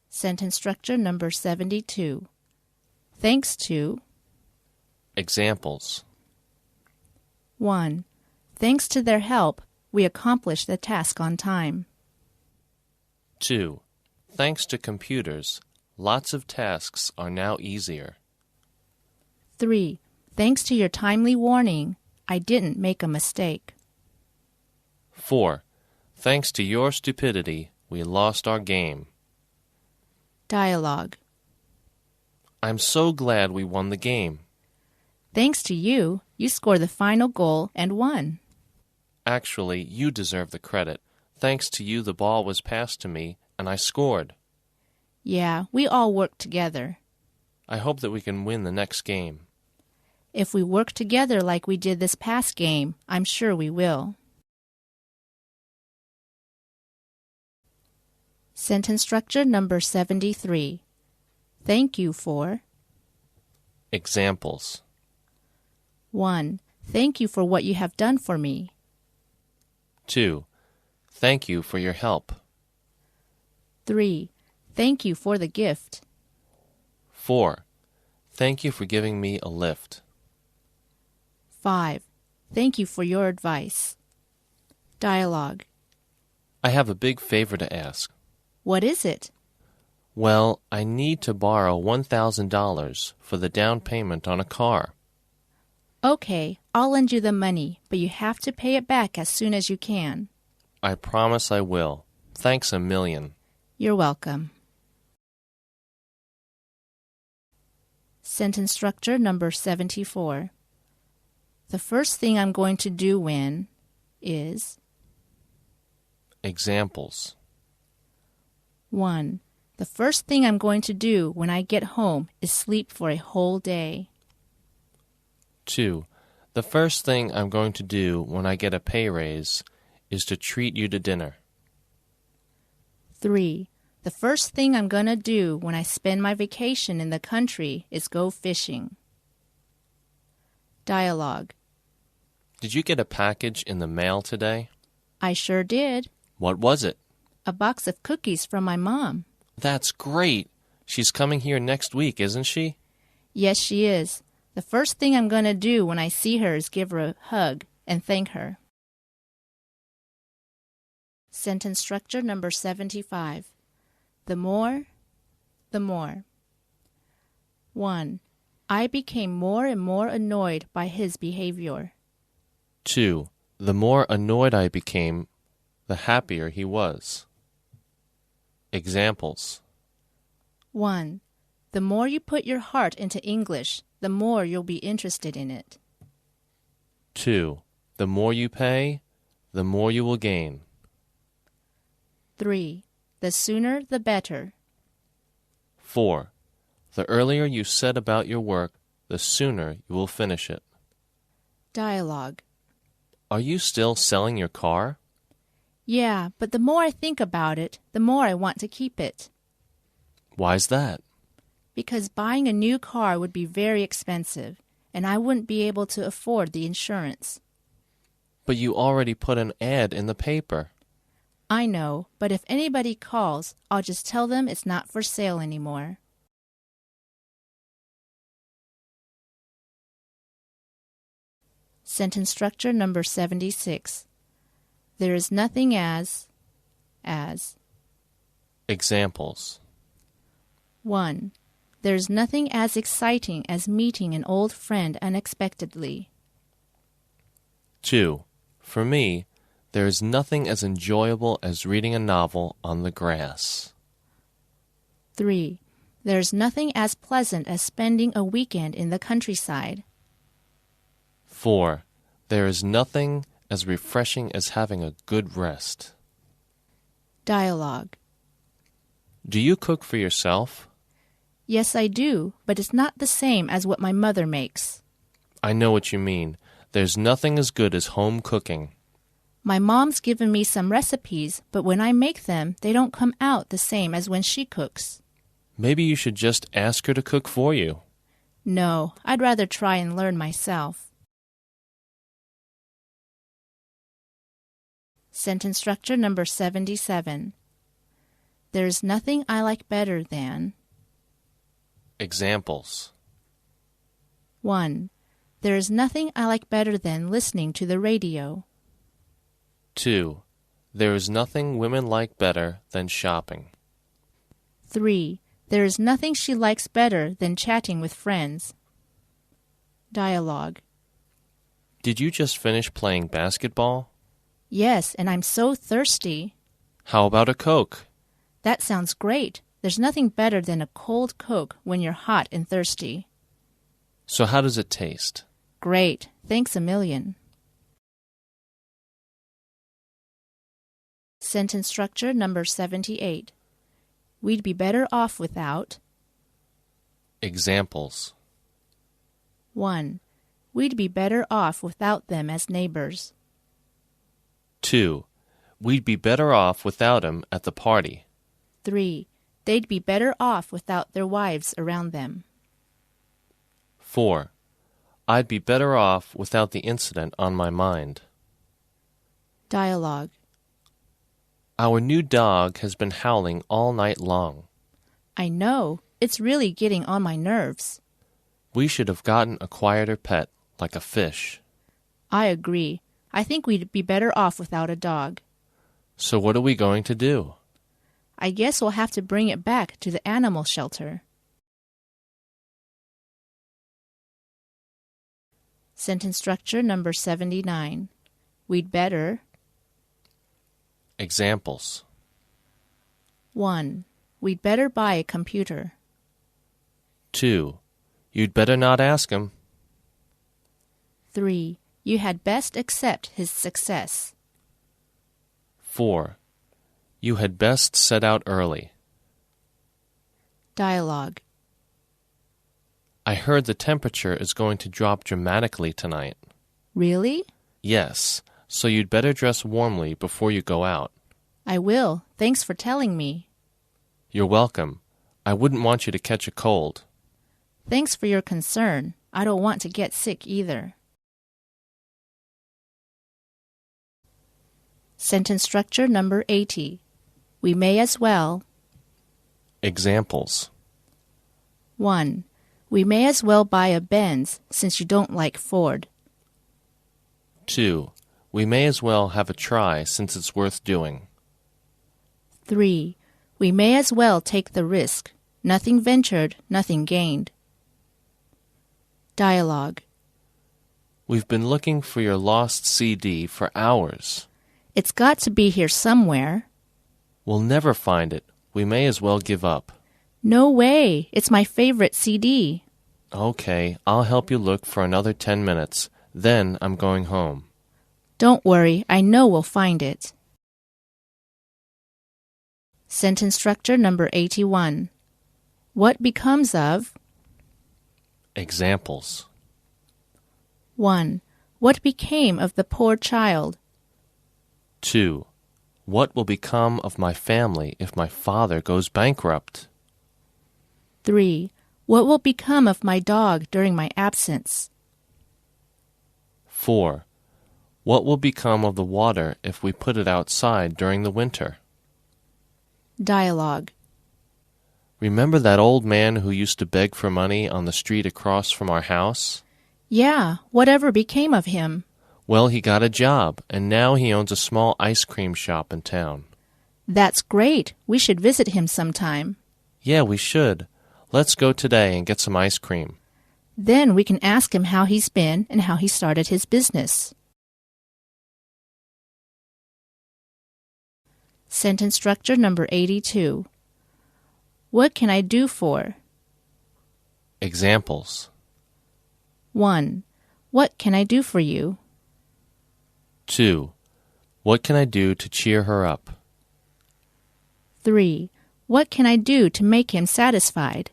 Sentence structure number 72. Thanks to. Examples. 1. Thanks to their help, we accomplished the task on time. 2. Thanks to computers, lots of tasks are now easier. 3. Thanks to your timely warning, I didn't make a mistake. 4. Thanks to your stupidity, we lost our game. Dialogue. I'm so glad we won the game. Thanks to you, you scored the final goal and won. Actually, you deserve the credit. Thanks to you, the ball was passed to me, and I scored. Yeah, we all worked together. I hope that we can win the next game. If we work together like we did this past game, I'm sure we will. Sentence structure number 73. Thank you for. Examples. 1. Thank you for what you have done for me. 2. Thank you for your help. 3. Thank you for the gift. 4. Thank you for giving me a lift. 5. Thank you for your advice. Dialogue. I have a big favor to ask. What is it? Well, I need to borrow $1,000 for the down payment on a car. Okay, I'll lend you the money, but you have to pay it back as soon as you can. I promise I will. Thanks a million. You're welcome. Sentence structure number 74. The first thing I'm going to do when is. Examples. 1. The first thing I'm going to do when I get home is sleep for a whole day. 2. The first thing I'm going to do when I get a pay raise is to treat you to dinner. 3. The first thing I'm going to do when I spend my vacation in the country is go fishing. Dialogue. Did you get a package in the mail today? I sure did. What was it? A box of cookies from my mom. That's great. She's coming here next week, isn't she? Yes, she is. The first thing I'm going to do when I see her is give her a hug and thank her. Sentence structure number 75. The more, the more. 1. I became more and more annoyed by his behavior. 2. The more annoyed I became, the happier he was. Examples. 1. The more you put your heart into English, the more you'll be interested in it. 2. The more you pay, the more you will gain. 3. The sooner, the better. 4. The earlier you set about your work, the sooner you will finish it. Dialogue. Are you still selling your car? Yeah, but the more I think about it, the more I want to keep it. Why's that? Because buying a new car would be very expensive, and I wouldn't be able to afford the insurance. But you already put an ad in the paper. I know, but if anybody calls, I'll just tell them it's not for sale anymore. Sentence structure number 76. There is nothing as. Examples. 1. There's nothing as exciting as meeting an old friend unexpectedly. 2. For me, there is nothing as enjoyable as reading a novel on the grass. 3. There's nothing as pleasant as spending a weekend in the countryside. 4. There is nothing as refreshing as having a good rest. Dialogue. Do you cook for yourself? Yes, I do, but it's not the same as what my mother makes. I know what you mean. There's nothing as good as home cooking. My mom's given me some recipes, but when I make them, they don't come out the same as when she cooks. Maybe you should just ask her to cook for you. No, I'd rather try and learn myself. Sentence structure number 77. There's nothing I like better than... Examples. 1. There is nothing I like better than listening to the radio. 2. There is nothing women like better than shopping. 3. There is nothing she likes better than chatting with friends. Dialogue. Did you just finish playing basketball? Yes, and I'm so thirsty. How about a Coke? That sounds great. There's nothing better than a cold Coke when you're hot and thirsty. So how does it taste? Great. Thanks a million. Sentence structure number 78. We'd be better off without... Examples. 1. We'd be better off without them as neighbors. 2. We'd be better off without him at the party. 3. They'd be better off without their wives around them. 4. I'd be better off without the incident on my mind. Dialogue. Our new dog has been howling all night long. I know. It's really getting on my nerves. We should have gotten a quieter pet, like a fish. I agree. I think we'd be better off without a dog. So what are we going to do? I guess we'll have to bring it back to the animal shelter. Sentence structure number 79. We'd better... Examples. 1. We'd better buy a computer. 2. You'd better not ask him. 3. You had best accept his success. 4. You had best set out early. Dialogue. I heard the temperature is going to drop dramatically tonight. Really? Yes, so you'd better dress warmly before you go out. I will. Thanks for telling me. You're welcome. I wouldn't want you to catch a cold. Thanks for your concern. I don't want to get sick either. Sentence structure number 80. We may as well... Examples. 1. We may as well buy a Benz since you don't like Ford. 2. We may as well have a try since it's worth doing. 3. We may as well take the risk. Nothing ventured, nothing gained. Dialogue. We've been looking for your lost CD for hours. It's got to be here somewhere. We'll never find it. We may as well give up. No way. It's my favorite CD. Okay, I'll help you look for another 10 minutes. Then I'm going home. Don't worry. I know we'll find it. Sentence structure number 81. What becomes of... Examples. 1. What became of the poor child? 2. What will become of my family if my father goes bankrupt? 3. What will become of my dog during my absence? 4. What will become of the water if we put it outside during the winter? Dialogue. Remember that old man who used to beg for money on the street across from our house? Yeah, whatever became of him? Well, he got a job, and now he owns a small ice cream shop in town. That's great. We should visit him sometime. Yeah, we should. Let's go today and get some ice cream. Then we can ask him how he's been and how he started his business. Sentence structure number 82. What can I do for? Examples. 1. What can I do for you? 2. What can I do to cheer her up? 3. What can I do to make him satisfied?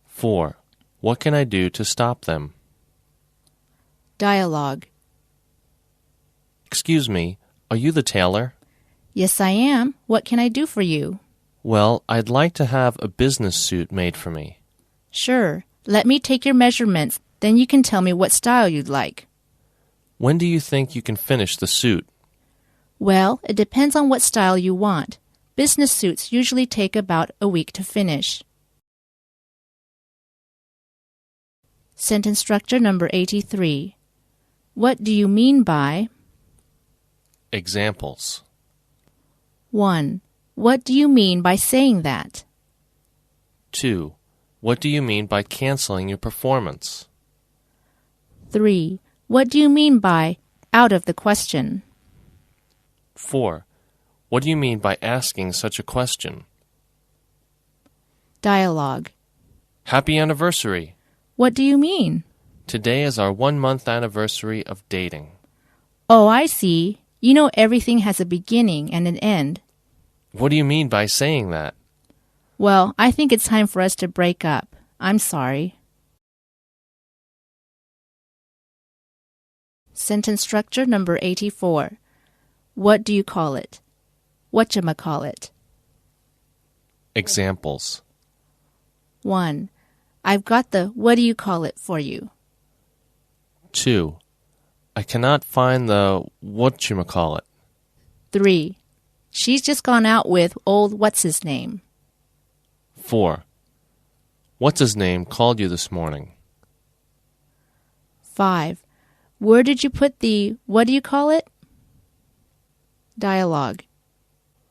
4. What can I do to stop them? Dialogue. Excuse me, are you the tailor? Yes, I am. What can I do for you? Well, I'd like to have a business suit made for me. Sure. Let me take your measurements, then you can tell me what style you'd like. When do you think you can finish the suit? Well, it depends on what style you want. Business suits usually take about a week to finish. Sentence structure number 83. What do you mean by? Examples. 1. What do you mean by saying that? 2. What do you mean by canceling your performance? 3. What do you mean by out of the question? 4. What do you mean by asking such a question? Dialogue. Happy anniversary! What do you mean? Today is our 1-month anniversary of dating. Oh, I see. You know everything has a beginning and an end. What do you mean by saying that? Well, I think it's time for us to break up. I'm sorry. Sentence structure number 84. What do you call it? Whatchamacallit? Examples. 1. I've got the what do you call it for you. 2. I cannot find the whatchamacallit. 3. She's just gone out with old what's-his-name. 4. What's his name called you this morning? 5. Where did you put the what do you call it? Dialogue.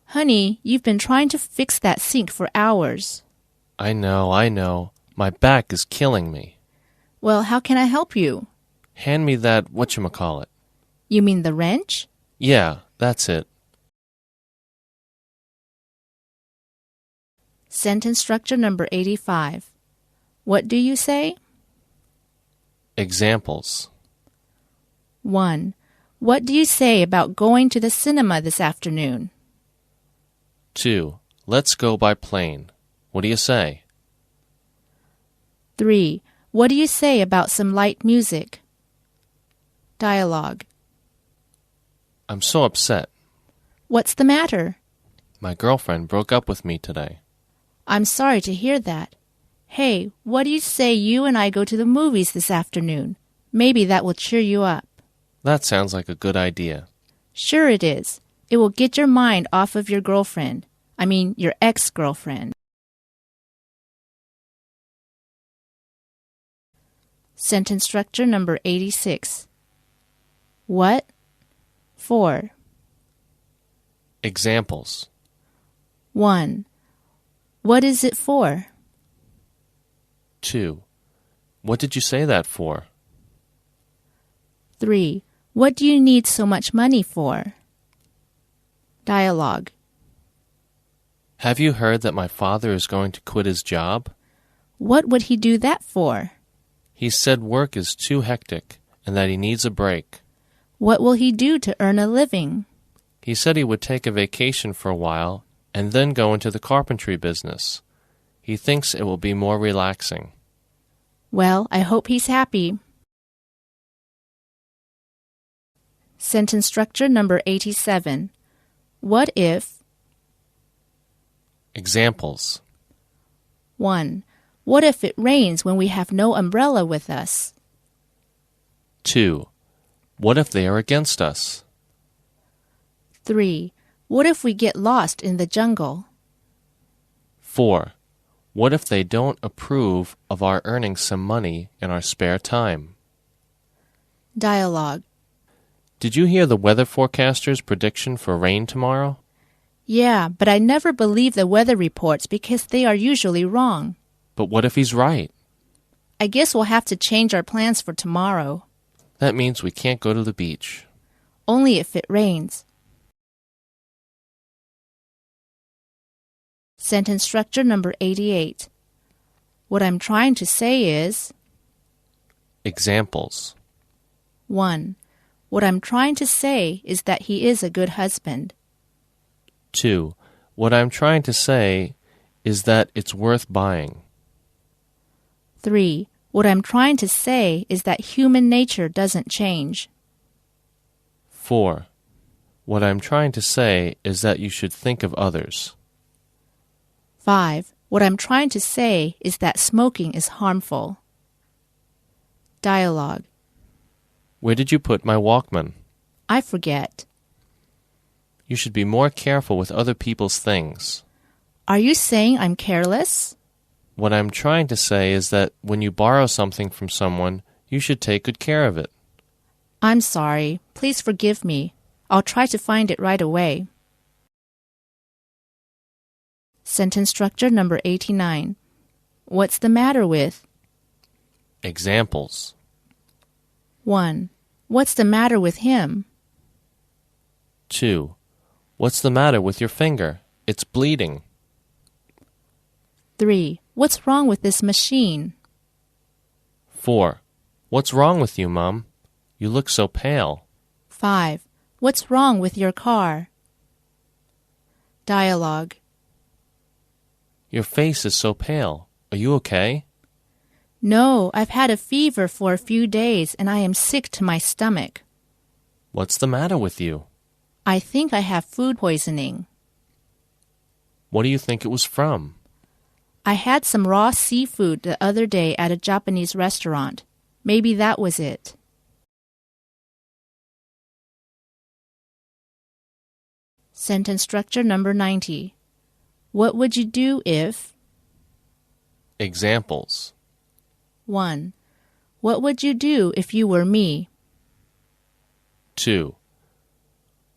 Honey, you've been trying to fix that sink for hours. I know. My back is killing me. Well, how can I help you? Hand me that whatchamacallit. You mean the wrench? Yeah, that's it. Sentence structure number 85. What do you say? Examples. 1. What do you say about going to the cinema this afternoon? 2. Let's go by plane. What do you say? 3. What do you say about some light music? Dialogue. I'm so upset. What's the matter? My girlfriend broke up with me today. I'm sorry to hear that. Hey, what do you say you and I go to the movies this afternoon? Maybe that will cheer you up. That sounds like a good idea. Sure it is. It will get your mind off of your girlfriend. I mean, your ex-girlfriend. Sentence structure number 86. What? For. Examples. 1. What is it for? 2. What did you say that for? 3. What do you need so much money for? Dialogue. Have you heard that my father is going to quit his job? What would he do that for? He said work is too hectic and that he needs a break. What will he do to earn a living? He said he would take a vacation for a while and then go into the carpentry business. He thinks it will be more relaxing. Well, I hope he's happy. Sentence structure number 87. What if? Examples. 1. What if it rains when we have no umbrella with us? 2. What if they are against us? 3. What if we get lost in the jungle? 4. What if they don't approve of our earning some money in our spare time? Dialogue. Did you hear the weather forecaster's prediction for rain tomorrow? Yeah, but I never believe the weather reports because they are usually wrong. But what if he's right? I guess we'll have to change our plans for tomorrow. That means we can't go to the beach. Only if it rains. Sentence structure number 88. What I'm trying to say is... Examples. 1. What I'm trying to say is that he is a good husband. 2. What I'm trying to say is that it's worth buying. 3. What I'm trying to say is that human nature doesn't change. 4. What I'm trying to say is that you should think of others. 5. What I'm trying to say is that smoking is harmful. Dialogue. Where did you put my Walkman? I forget. You should be more careful with other people's things. Are you saying I'm careless? What I'm trying to say is that when you borrow something from someone, you should take good care of it. I'm sorry. Please forgive me. I'll try to find it right away. Sentence structure number 89. What's the matter with? Examples. 1. What's the matter with him? 2. What's the matter with your finger? It's bleeding. 3. What's wrong with this machine? 4. What's wrong with you, Mom? You look so pale. 5. What's wrong with your car? Dialogue. Your face is so pale. Are you okay? No, I've had a fever for a few days and I am sick to my stomach. What's the matter with you? I think I have food poisoning. What do you think it was from? I had some raw seafood the other day at a Japanese restaurant. Maybe that was it. Sentence structure number 90. What would you do if... Examples. 1. What would you do if you were me? 2.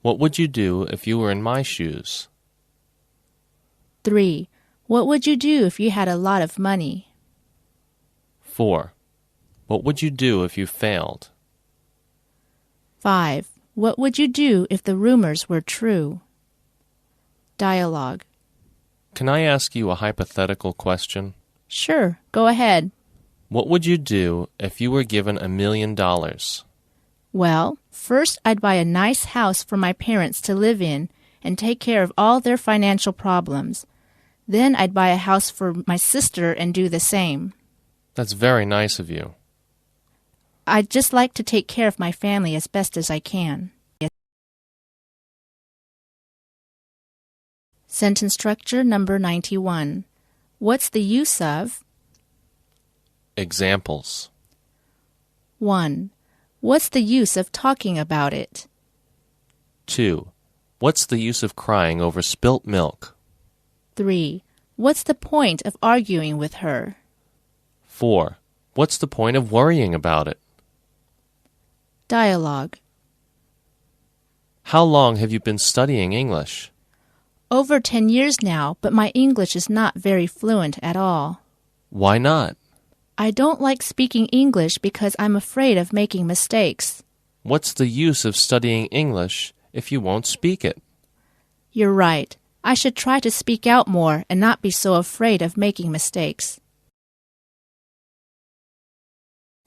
What would you do if you were in my shoes? 3. What would you do if you had a lot of money? 4. What would you do if you failed? 5. What would you do if the rumors were true? Dialogue. Can I ask you a hypothetical question? Sure, go ahead. What would you do if you were given $1 million? Well, first I'd buy a nice house for my parents to live in and take care of all their financial problems. Then I'd buy a house for my sister and do the same. That's very nice of you. I'd just like to take care of my family as best as I can. Sentence structure number 91. What's the use of? Examples. 1. What's the use of talking about it? 2. What's the use of crying over spilt milk? 3. What's the point of arguing with her? 4. What's the point of worrying about it? Dialogue. How long have you been studying English? Over 10 years now, but my English is not very fluent at all. Why not? I don't like speaking English because I'm afraid of making mistakes. What's the use of studying English if you won't speak it? You're right. I should try to speak out more and not be so afraid of making mistakes.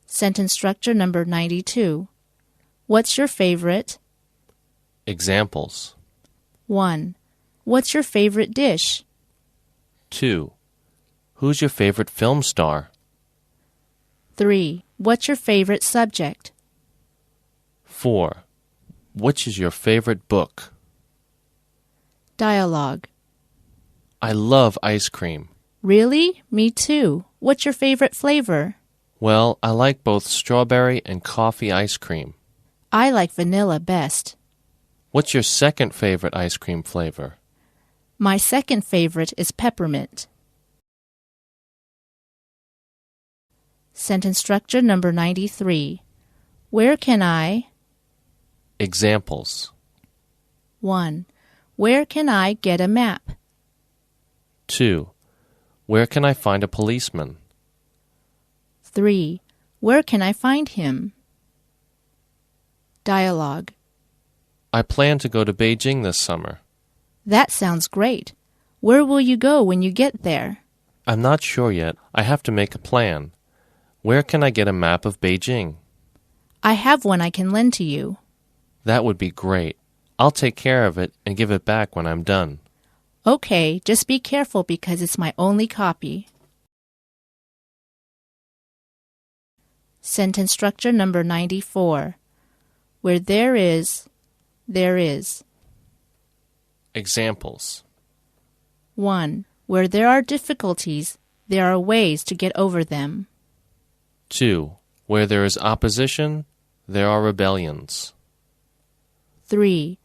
Sentence structure number 92. What's your favorite? Examples. 1. What's your favorite dish? 2. Who's your favorite film star? 3. What's your favorite subject? 4. Which is your favorite book? Dialogue. I love ice cream. Really? Me too. What's your favorite flavor? Well, I like both strawberry and coffee ice cream. I like vanilla best. What's your second favorite ice cream flavor? My second favorite is peppermint. Sentence structure number 93. Where can I... Examples. 1. Where can I get a map? 2. Where can I find a policeman? 3. Where can I find him? Dialogue. I plan to go to Beijing this summer. That sounds great. Where will you go when you get there? I'm not sure yet. I have to make a plan. Where can I get a map of Beijing? I have one I can lend to you. That would be great. I'll take care of it and give it back when I'm done. Okay, just be careful because it's my only copy. Sentence structure number 94. Where there is, there is. Examples. 1. Where there are difficulties, there are ways to get over them. 2. Where there is opposition, there are rebellions. 3.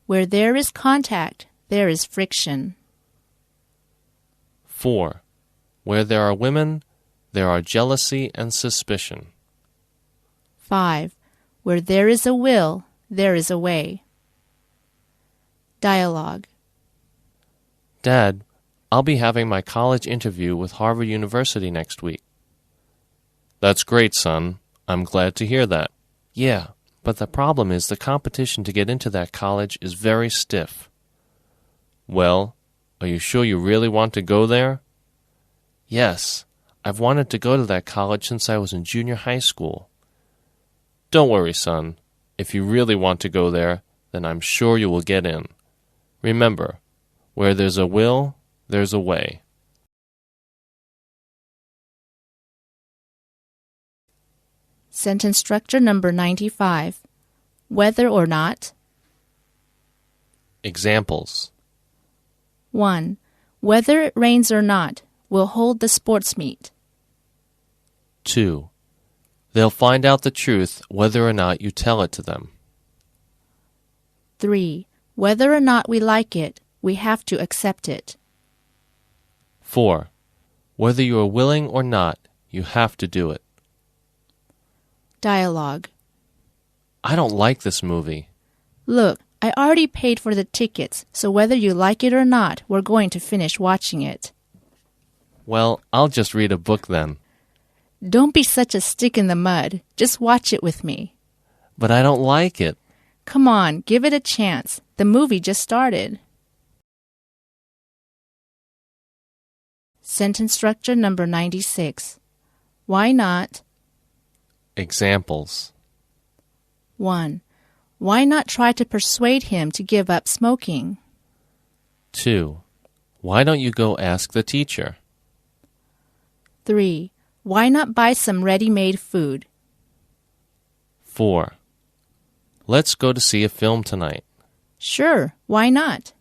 Where there is contact, there is friction. 4. Where there are women, there are jealousy and suspicion. 5. Where there is a will, there is a way. Dialogue. Dad, I'll be having my college interview with Harvard University next week. That's great, son. I'm glad to hear that. Yeah, but the problem is the competition to get into that college is very stiff. Well, are you sure you really want to go there? Yes, I've wanted to go to that college since I was in junior high school. Don't worry, son. If you really want to go there, then I'm sure you will get in. Remember, where there's a will, there's a way. Sentence structure number 95. Whether or not. Examples. 1. Whether it rains or not, we'll hold the sports meet. 2. They'll find out the truth whether or not you tell it to them. 3. Whether or not we like it, we have to accept it. 4. Whether you are willing or not, you have to do it. Dialogue. I don't like this movie. Look, I already paid for the tickets, so whether you like it or not, we're going to finish watching it. Well, I'll just read a book then. Don't be such a stick in the mud. Just watch it with me. But I don't like it. Come on, give it a chance. The movie just started. Sentence structure number 96. Why not? Examples. 1. Why not try to persuade him to give up smoking? 2. Why don't you go ask the teacher? 3. Why not buy some ready-made food? 4. Let's go to see a film tonight. Sure, why not?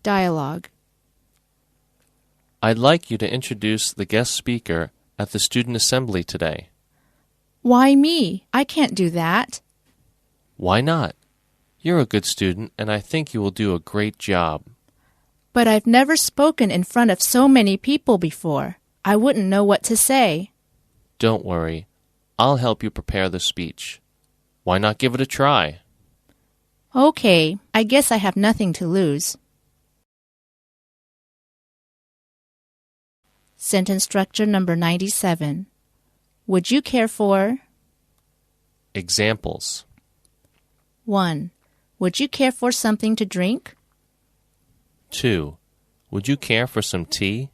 Dialogue. I'd like you to introduce the guest speaker at the student assembly today. Why me? I can't do that. Why not? You're a good student, and I think you will do a great job. But I've never spoken in front of so many people before. I wouldn't know what to say. Don't worry. I'll help you prepare the speech. Why not give it a try? Okay, I guess I have nothing to lose. Sentence structure number 97. Would you care for? Examples. 1. Would you care for something to drink? 2. Would you care for some tea?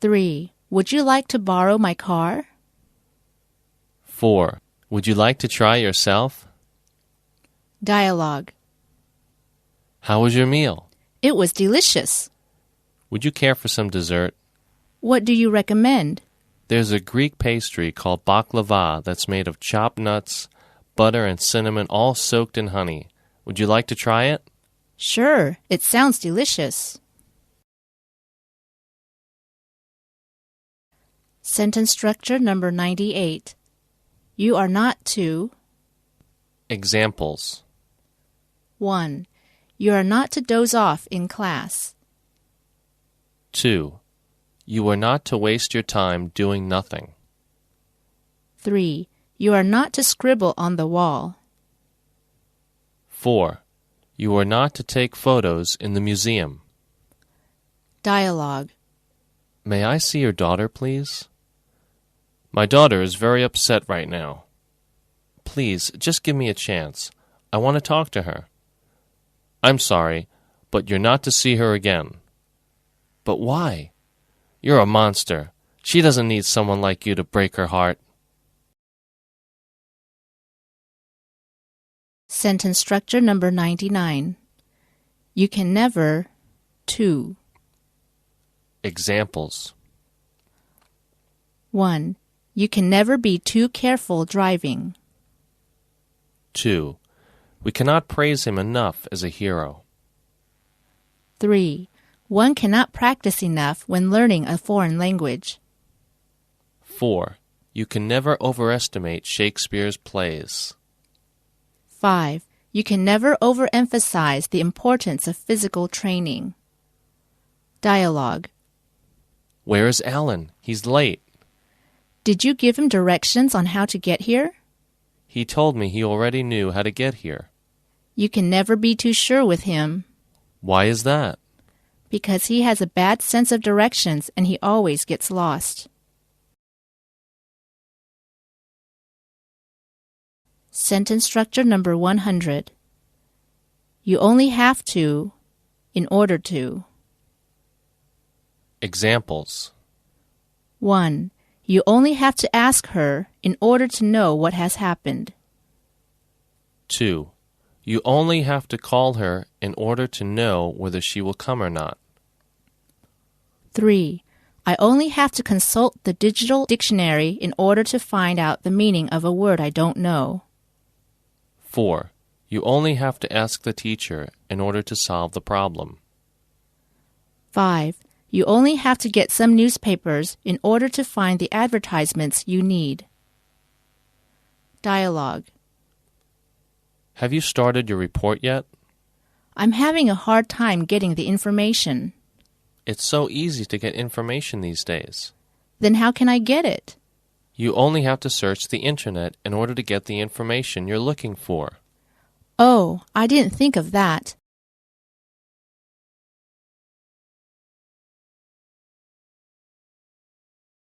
3. Would you like to borrow my car? 4. Would you like to try yourself? Dialogue. How was your meal? It was delicious. Would you care for some dessert? What do you recommend? There's a Greek pastry called baklava that's made of chopped nuts, butter, and cinnamon all soaked in honey. Would you like to try it? Sure, it sounds delicious. Sentence structure number 98. You are not to. Examples. 1. You are not to doze off in class. 2. You are not to waste your time doing nothing. 3. You are not to scribble on the wall. 4. You are not to take photos in the museum. Dialogue. May I see your daughter, please? My daughter is very upset right now. Please, just give me a chance. I want to talk to her. I'm sorry, but you're not to see her again. But why? You're a monster. She doesn't need someone like you to break her heart. Sentence structure number 99. You can never, to. Examples. 1. You can never be too careful driving. 2. We cannot praise him enough as a hero. 3. One cannot practice enough when learning a foreign language. 4. You can never overestimate Shakespeare's plays. 5. You can never overemphasize the importance of physical training. Dialogue. Where is Alan? He's late. Did you give him directions on how to get here? He told me he already knew how to get here. You can never be too sure with him. Why is that? Because he has a bad sense of directions and he always gets lost. Sentence structure number 100. You only have to, in order to. Examples. 1. You only have to ask her in order to know what has happened. 2. You only have to call her in order to know whether she will come or not. 3. I only have to consult the digital dictionary in order to find out the meaning of a word I don't know. 4. You only have to ask the teacher in order to solve the problem. 5. You only have to get some newspapers in order to find the advertisements you need. Dialogue. Have you started your report yet? I'm having a hard time getting the information. It's so easy to get information these days. Then how can I get it? You only have to search the internet in order to get the information you're looking for. Oh, I didn't think of that.